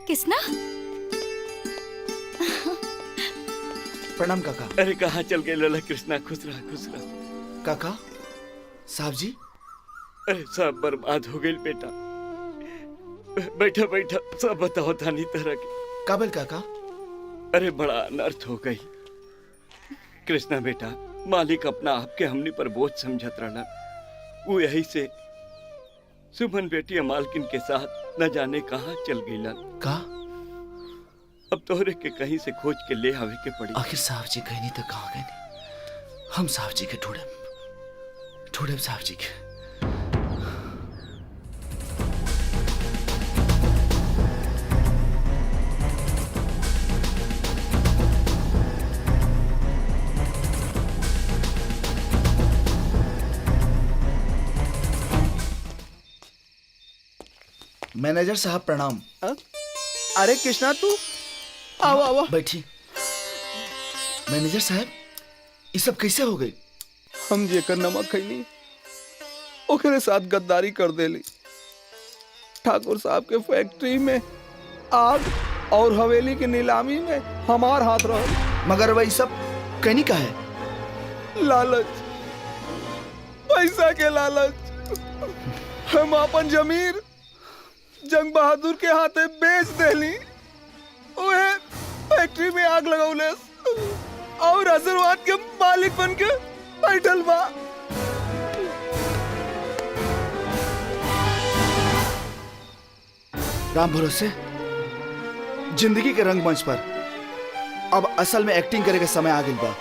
किसना? प्रणाम काका। अरे कहाँ चल गए लोला कृष्णा, खुश रहा खुश रहा। काका साहब जी। अरे सब बर्बाद हो गई बेटा। बैठा बैठा सब बताओ थानी तरह के। काबिल काका। अरे बड़ा अनर्थ हो गई कृष्णा बेटा। मालिक अपना आपके हमनी पर बोझ समझत रहना। वो यही से सुमन बेटी मालकिन के साथ न जाने कहाँ चल गई। का अब तोहरे के कहीं से खोज के ले आवे के पड़ी। आखिर साहब जी कहीं नहीं तो कहाँ गए। हम साहब जी के ढूंढे साहब जी के। मैनेजर साहब प्रणाम। अरे कृष्णा तू आओ आओ बैठी। मैनेजर साहब ये सब कैसे हो गई? हम जेकर नमक खैनी ओकरे साथ गद्दारी कर देली। ठाकुर साहब के फैक्ट्री में आग और हवेली की नीलामी में हमार हाथ रहा। मगर वही सब कहनी का है? लालच, पैसा के लालच। हम अपन जमीर जंग बहादुर के हाथे बेच देली। ओए फैक्ट्री में आग लगौले और आशीर्वाद के मालिक बन के बैठल बा। राम भरोसे जिंदगी के रंगमंच पर अब असल में एक्टिंग करे के समय आ गई बा।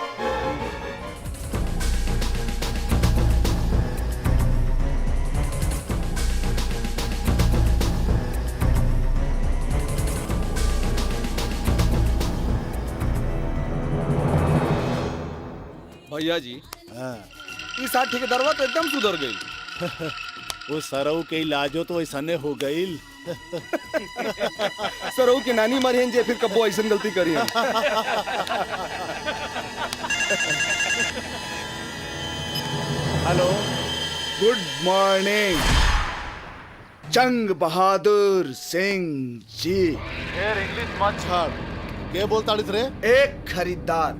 भैया जी इस साथ ठेकेदारवा तो एकदम सुधर गई। वो सरऊ के इलाजो तो ऐसने हो गई। सरऊ की नानी मरी जे फिर कब्बो ऐसा गलती करी। हेलो गुड मॉर्निंग जंग बहादुर सिंह जी। इंग्लिश मत छाड़। के बोलता रे? एक खरीदार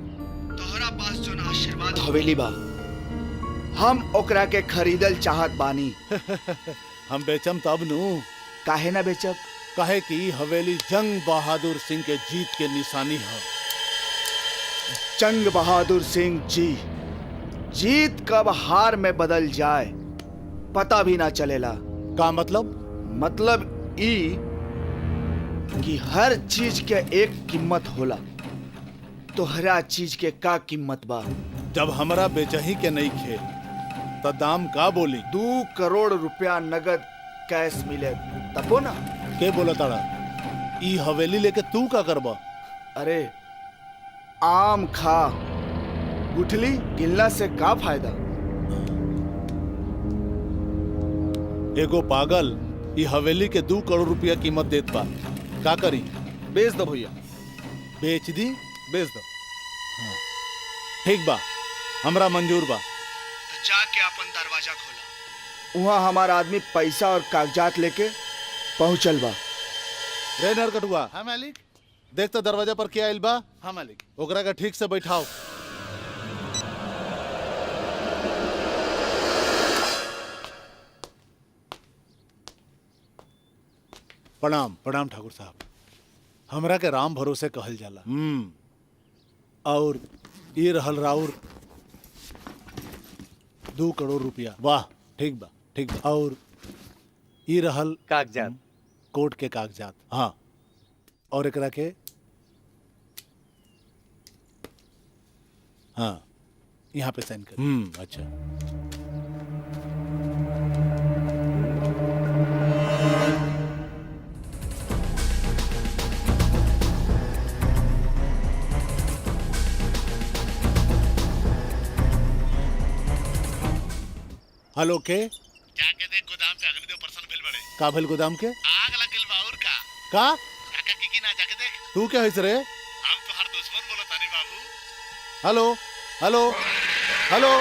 तोहरा पास जो आशीर्वाद हवेली बा, हम ओकरा के खरीदल चाहत बानी। हम बेचम तब नु। काहे ना बेचब? काहे कि हवेली जंग बहादुर सिंह के जीत के निशानी है। जंग बहादुर सिंह जी, जीत कब हार में बदल जाए पता भी ना चलेला। का मतलब? मतलब ई कि हर चीज के एक कीमत होला। तो हरा चीज के का कीमत बा? जब हमरा बेचही के नहीं खे तो दाम का बोली? 2 करोड़ रुपया नगद कैश मिले तबो ना। के बोला ताड़ा? ई हवेली लेके तू का करबा? अरे आम खा, गुठली गिनला से का फायदा? एगो पागल ई हवेली के 2 करोड़ रुपया कीमत देत बा। का करी? बेच दो भैया। बेच दी? बेच दो। हाँ। ठीक बा, हमरा मंजूर बा। तो जाके अपन दरवाजा खोला। वहाँ हमारा आदमी पैसा और कागजात लेके पहुंचल बा। रे नरकटुआ। हाँ मालिक। देख तो दरवाजा पर क्या आइल बा? हाँ मालिक। ओकरा का ठीक से बैठाओ। प्रणाम प्रणाम ठाकुर साहब। हमरा के राम भरोसे कहल जाला। और ये रहल राउर 2 करोड़ रुपया। वाह, ठीक बा, ठीक बा। और ये रहल कागजात, कोर्ट के कागजात। हाँ, और एकरा के हाँ यहाँ पे साइन कर। अच्छा। हेलो के जाके देख गोदाम पे अग्निदेव प्रसन्न भेल बड़े। का भेल गोदाम के? आग लगिल बा और का? काका की ना जाके देख। तू क्या हैस रे? हम तो हर दुश्मन बोलो तानी बाबू। Hello hello hello.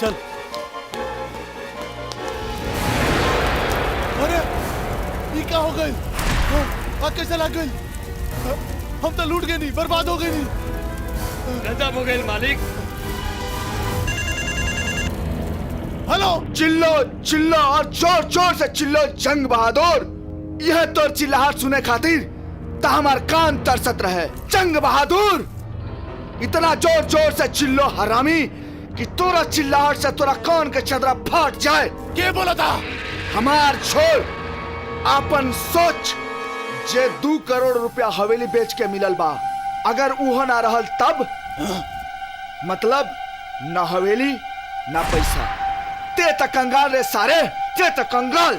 चल। अरे ये क्या हो गई? आग कैसे लग गई? हम तो लूट गए नहीं, बर्बाद हो गए नहीं। गजब हो गई मालिक। हेलो, चिल्लो चिल्लो और जोर जोर से चिल्लो जंग बहादुर। यह तो चिल्लाहट सुने खातिर ता हमार कान तरसत रहे। जंग बहादुर, इतना जोर जोर से चिल्लो हरामी कि तोरा चिल्लाहट से तोरा कान के चदरा फाट जाए। के बोला था? हमार छोड़, आपन सोच। जे 2 करोड़ रुपया हवेली बेच के मिलल बा, अगर उहो ना रहल तब मतलब ना हवेली ना पैसा। ते तक कंगाल रे सारे, ते तक कंगाल।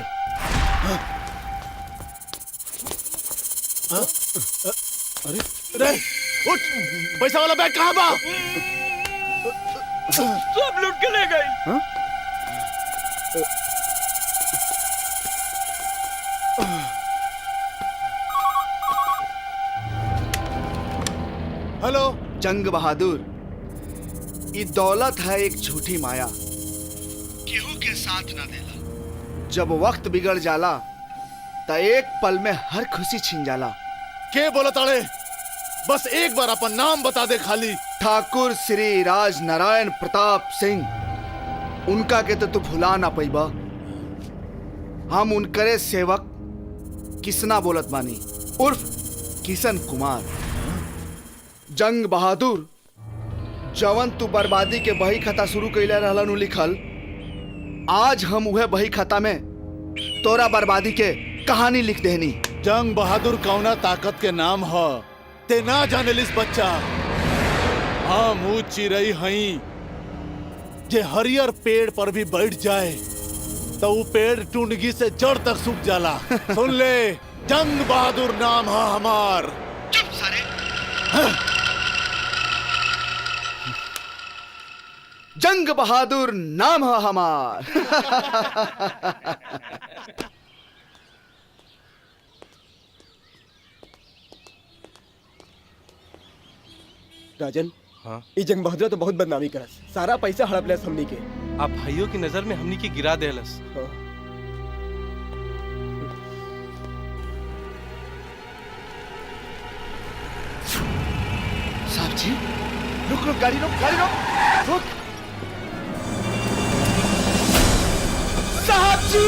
अरे रे उठ, पैसा वाला बैग कहाँ बा? सब लूट के ले गई। हेलो जंग बहादुर, ये दौलत है एक झूठी माया, केहू के साथ ना देला। जब वक्त बिगड़ जाला तो एक पल में हर खुशी छिन जाला। के बोला ताड़े? बस एक बार अपन नाम बता दे खाली। ठाकुर श्री राज नारायण प्रताप सिंह। उनका के तो तू भुला ना पैबा। हम उनकरे सेवक किसना बोलत बानी, उर्फ किशन कुमार। जंग बहादुर, जवन तू बर्बादी के बही खाता शुरू कैले रहलन उ लिखल, आज हम उहे बही खाता में तोरा बर्बादी के कहानी लिख देनी। जंग बहादुर कौना ताकत के नाम ह ते ना जानेलिस बच्चा। हम ऊ चिरई हई जे हरियर पेड़ पर भी बैठ जाए तो वो पेड़ टुंडगी से जड़ तक सूख जाला। सुन ले, जंग बहादुर नाम है हमार। चुप सारे। जंग बहादुर नाम है हमार। राजन, हाँ? ये जंग बहादुर तो बहुत बदनामी करस, सारा पैसा हड़प लेस हमनी के। आप भाइयों की नजर में हमनी के गिरा देलस। हाँ। साहब जी, रुक रुक, गाड़ी रोक, गाड़ी रोक, रुक। साहब जी,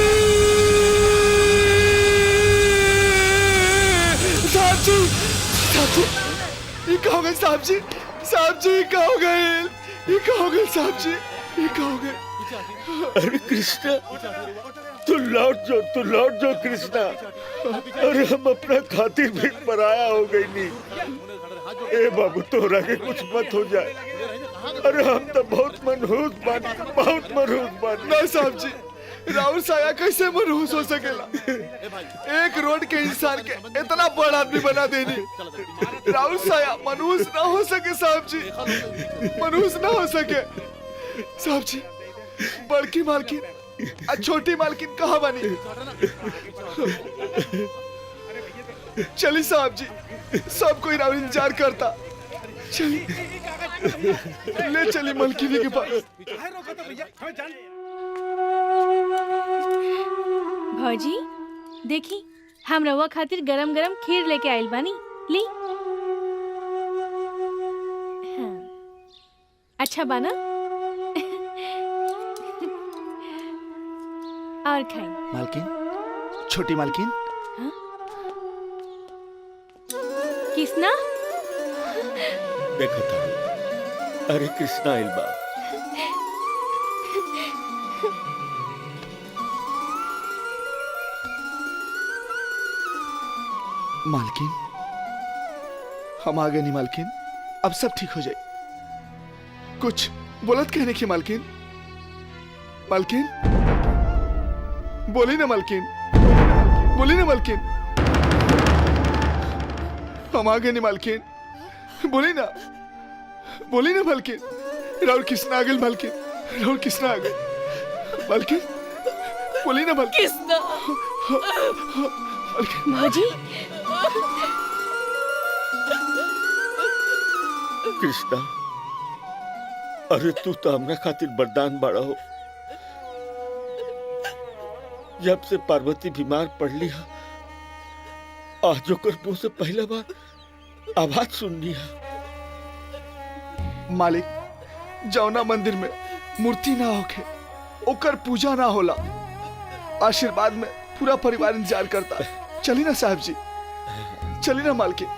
साहब जी, साहब जी, ये क्या हो गए साहब जी? साहब जी क्या हो गए? ये क्या हो गए साहब जी? ये क्या हो गए? अरे कृष्णा, तू लौट जाओ कृष्णा। अरे हम अपना खातिर भी पराया हो गई नहीं। ए बाबू, तोरा के कुछ मत हो जाए। अरे हम तो बहुत मनहूस बानी, बहुत मनहूस बानी। ना साहब जी, राहुल साया कैसे मनहूस हो सकेला? एक रोड के इंसान के इतना बड़ा आदमी बना देनी। राहुल साया मनहूस ना हो सके साहब जी, मनहूस ना हो सके साहब जी। बड़की मालकिन और छोटी मालकिन कहाँ बनी? चली साहब जी, सब कोई राहुल इंतजार करता। चली, ले चली मालकिनी के पास। भौजी देखी, हम रवा खातिर गरम गरम खीर लेके आइल बानी, ली। हाँ। अच्छा बाना? और खाएं। मालकिन, छोटी मालकिन। किसना? देखो था, अरे कृष्णा आइल बा। मालकिन, हम आ गए नहीं मालकिन, अब सब ठीक हो जाए। कुछ बोलत कहने की मालकिन। मालकिन, बोली ना मालकिन, बोली ना मालकिन। हम आ गए नहीं मालकिन, बोली ना, बोली ना मालकिन। राहुल किसना आ गए मालकिन, राहुल किसना आ गए मालकिन, बोली ना मालकिन। किसना? भौजी, कृष्णा, अरे तू तो हमरा खातिर वरदान बड़ा हो। जब से पार्वती बीमार पड़ लिया, आज ओकर मुंह से पहला बार आवाज सुननी है। मालिक, जौना मंदिर में मूर्ति ना होके ओकर पूजा ना होला, आशीर्वाद में पूरा परिवार इंतजार करता है। चली ना साहब जी, चली ना मालकिन।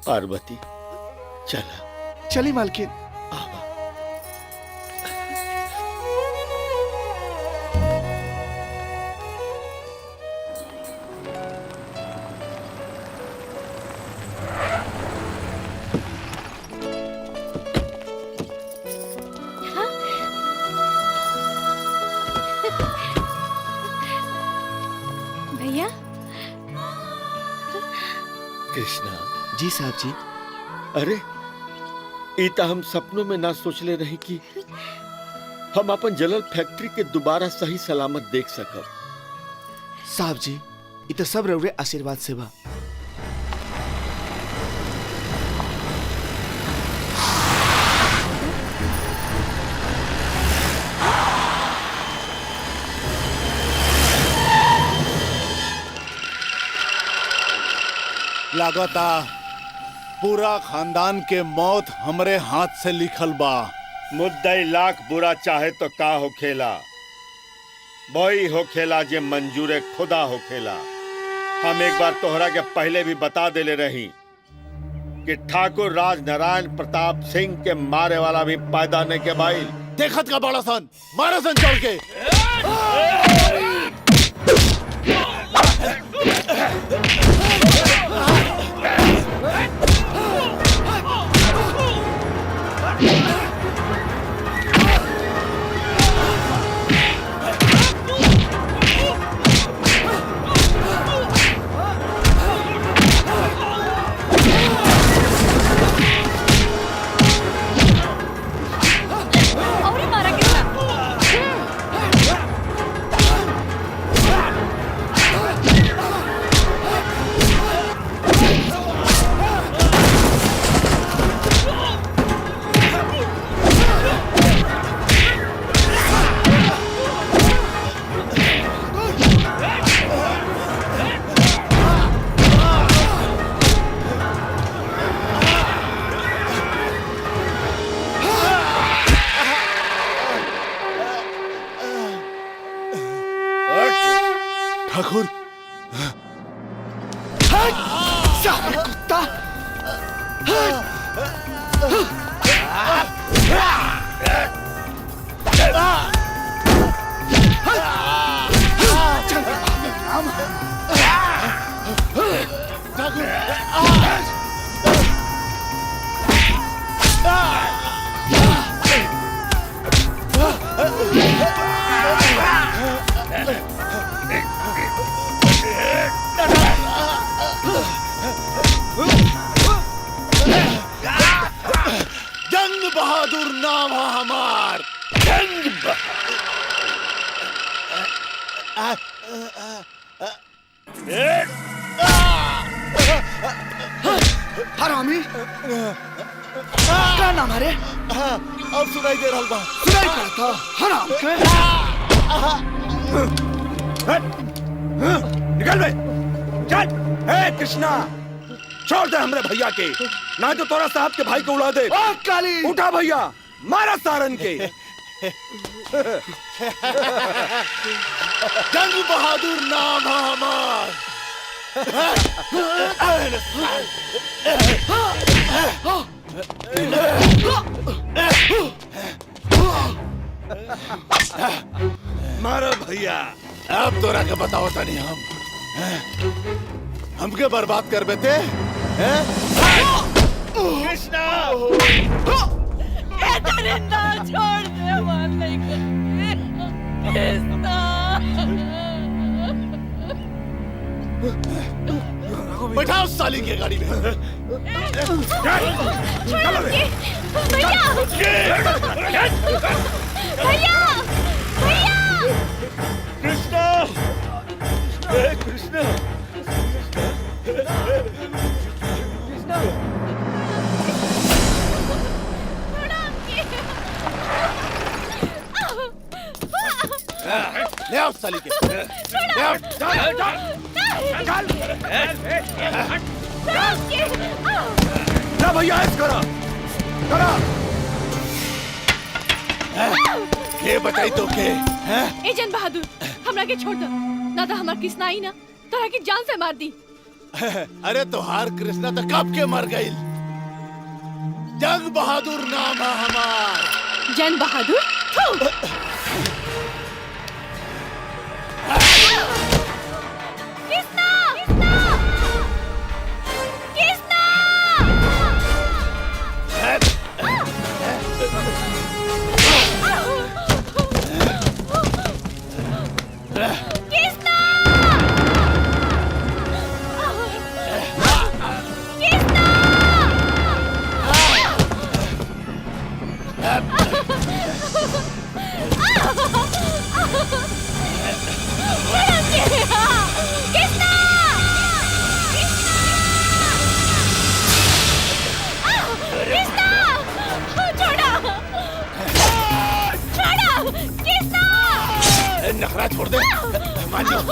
पार्वती, चला। चली मालकिन। भैया। कृष्णा जी साहब जी। अरे इता हम सपनों में ना सोचले रही कि हम अपन जलल फैक्ट्री के दोबारा सही सलामत देख सकब। साहब जी, ये तो सब रउरे आशीर्वाद से बा। लागता पूरा खानदान के मौत हमरे हाथ से लिखल बा। मुद्दई लाख बुरा चाहे तो का होखेला, वही होखेला जे मंजूरे खुदा होखेला। हम एक बार तोहरा के पहले भी बता देले रही कि ठाकुर राज नारायण प्रताप सिंह के मारे वाला भी पैदा नहीं के भाई। देखत का बड़ा सन, मारा सन चढ़ के। ठाकुर, साला कुत्ता! जंग बहादुर नाम है हमार। जंग हरामी, क्या नाम है रे? अब सुनाई दे रहा बा। सुनाई पड़ता हराम के। निकल बे, चल। ए कृष्णा, छोड़ दे हमरे भैया के, ना तो तोरा साहब के भाई को उड़ा दे। काली, उठा भैया, मारा सारन के। जंग बहादुर नाम है हमार। मारो भैया। अब तोरा के बताओ तनी हम हमके बर्बाद कर बेते कृष्णा दरिंदा छोड़ दे बात नहीं कर कृष्णा बैठाओ साली के गाड़ी में। भैया भैया भैया कृष्णा कृष्णा ले आओ साली के ले आओ। ना भैया ऐस करा करा। के बताई तो के ए जन बहादुर हमरा के छोड़ दो ना तो हमार कृष्णा आई ना तोरा की जान से मार दी। अरे तोहार कृष्णा तो कब के मर गई। जंग बहादुर नाम है हमार। जन बहादुर कृष्णा कृष्णा कृष्णा नखरा छोड़ दे मान जाओ।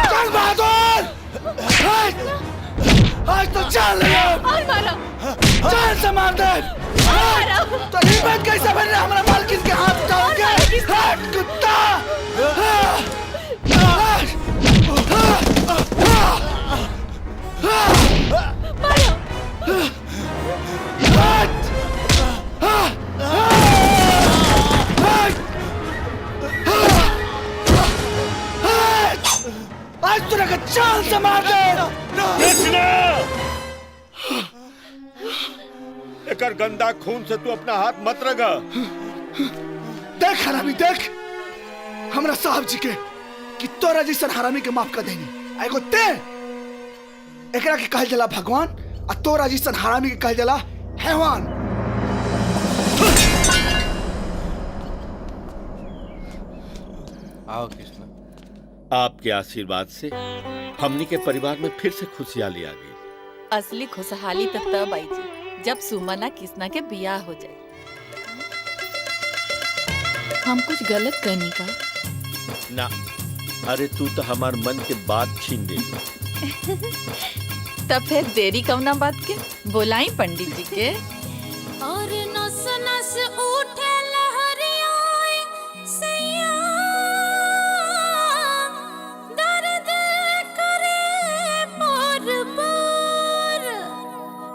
जंग बहादुर आज तो चल और मारा जान से मार दे। तो हिम्मत कैसे बन रहा हमारा मालकिन के हाथ डालोगे? हट कुत्ता। आज तुझे का जान से मार दे। एकर गंदा खून से तू अपना हाथ मत रगा। देख हरामी देख हमरा साहब जी के कि तोरा जैसन हरामी के माफ कर देनी। एगो ते एकरा के कहल जला भगवान आ तोरा जैसन हरामी के कहल जला हैवान। आओ कृष्णा। आपके आशीर्वाद से हमनी के परिवार में फिर से खुशहाली आ गई। असली खुशहाली तब आई जी जब सुमना कृष्णा के बियाह हो जाए। हम कुछ गलत करनी का ना, अरे तू तो हमार मन के बात छीन दे। तब फिर देरी कवना बात के बोलाई पंडित जी के। और नस नस उठे लहरियाए सैया दर्द करे बार बार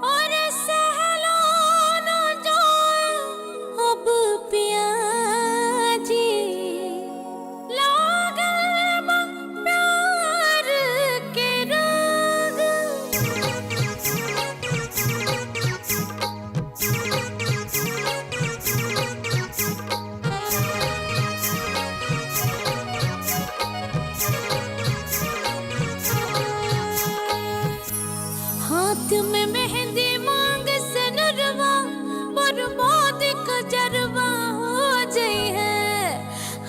और सहलो न जाए अब पियाजी लागल बा प्यार के राग। हाथ में मेहंदी मांग से नरवा बर्बाद कजरवा हो जाई है।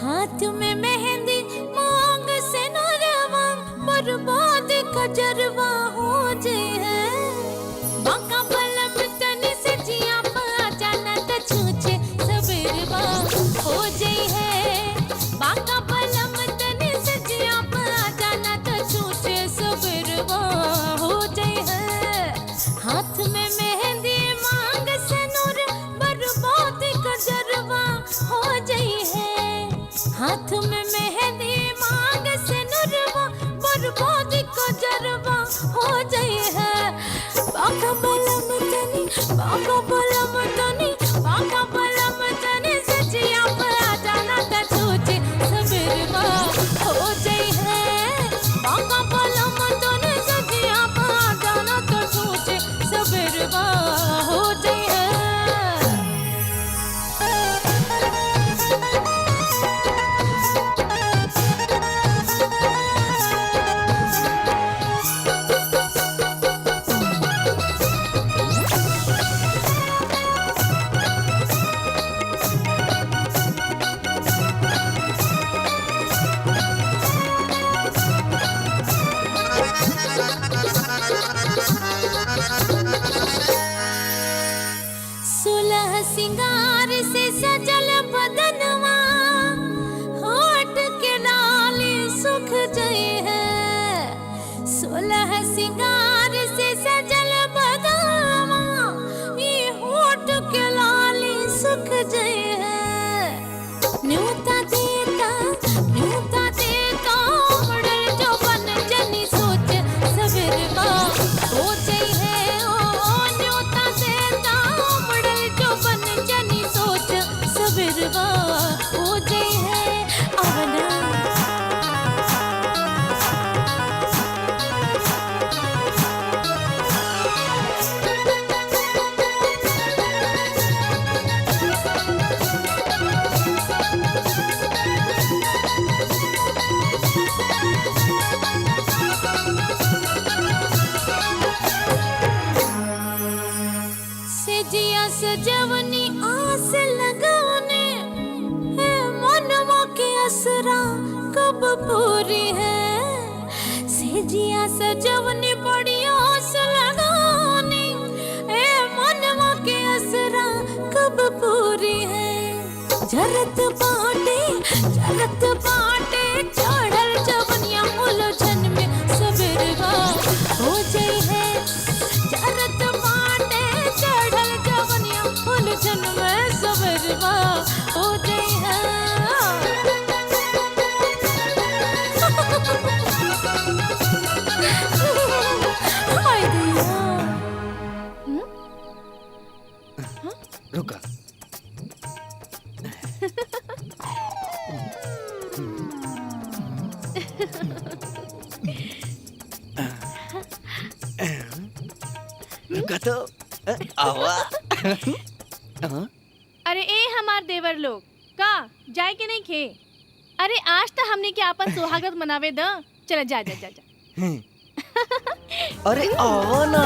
हाथ में मेहंदी मांग से नरवा बर्बाद कजरवा हो जाई है। बाका बलम तनी सजिया पर आ जाना त सोचे सबरवा हो जाई है। बाका बलम तनी सजिया पर आ जाना त सोचे सबरवा हो जाई है। सुलह सिंगार से सजल बदनवा होठ के लाली सुख जई है। सुलह सिंगार से सजल बदनवा ये होठ के लाली सुख जई है। न्यूता देता उड़ल जो बन जनी सोच सबरवा हो जाई है। ओ न्यूता देता उड़ल जो बन जनी सोच सबरवा हो जाई है। आवना सेजिया सजवनी आस लगाने है। मनवा के असरा कब पूरी है। सेजिया सजवनी बड़ी आस लगाने है। मनवा के असरा कब पूरी है। जरत बाटे चढ़ल जवनिया उलझन में सबरवा हो जाई है। जरत बाटे चढ़ल जवनिया उलझन में सबरवा हो जाई है। हाय दिया रुका। रुका तो आवा। अरे ए हमार देवर लोग का जाए के नहीं खे। अरे आज तो हमने के आपन सुहागत मनावे द। चल जा जा जा जा। अरे आओ ना।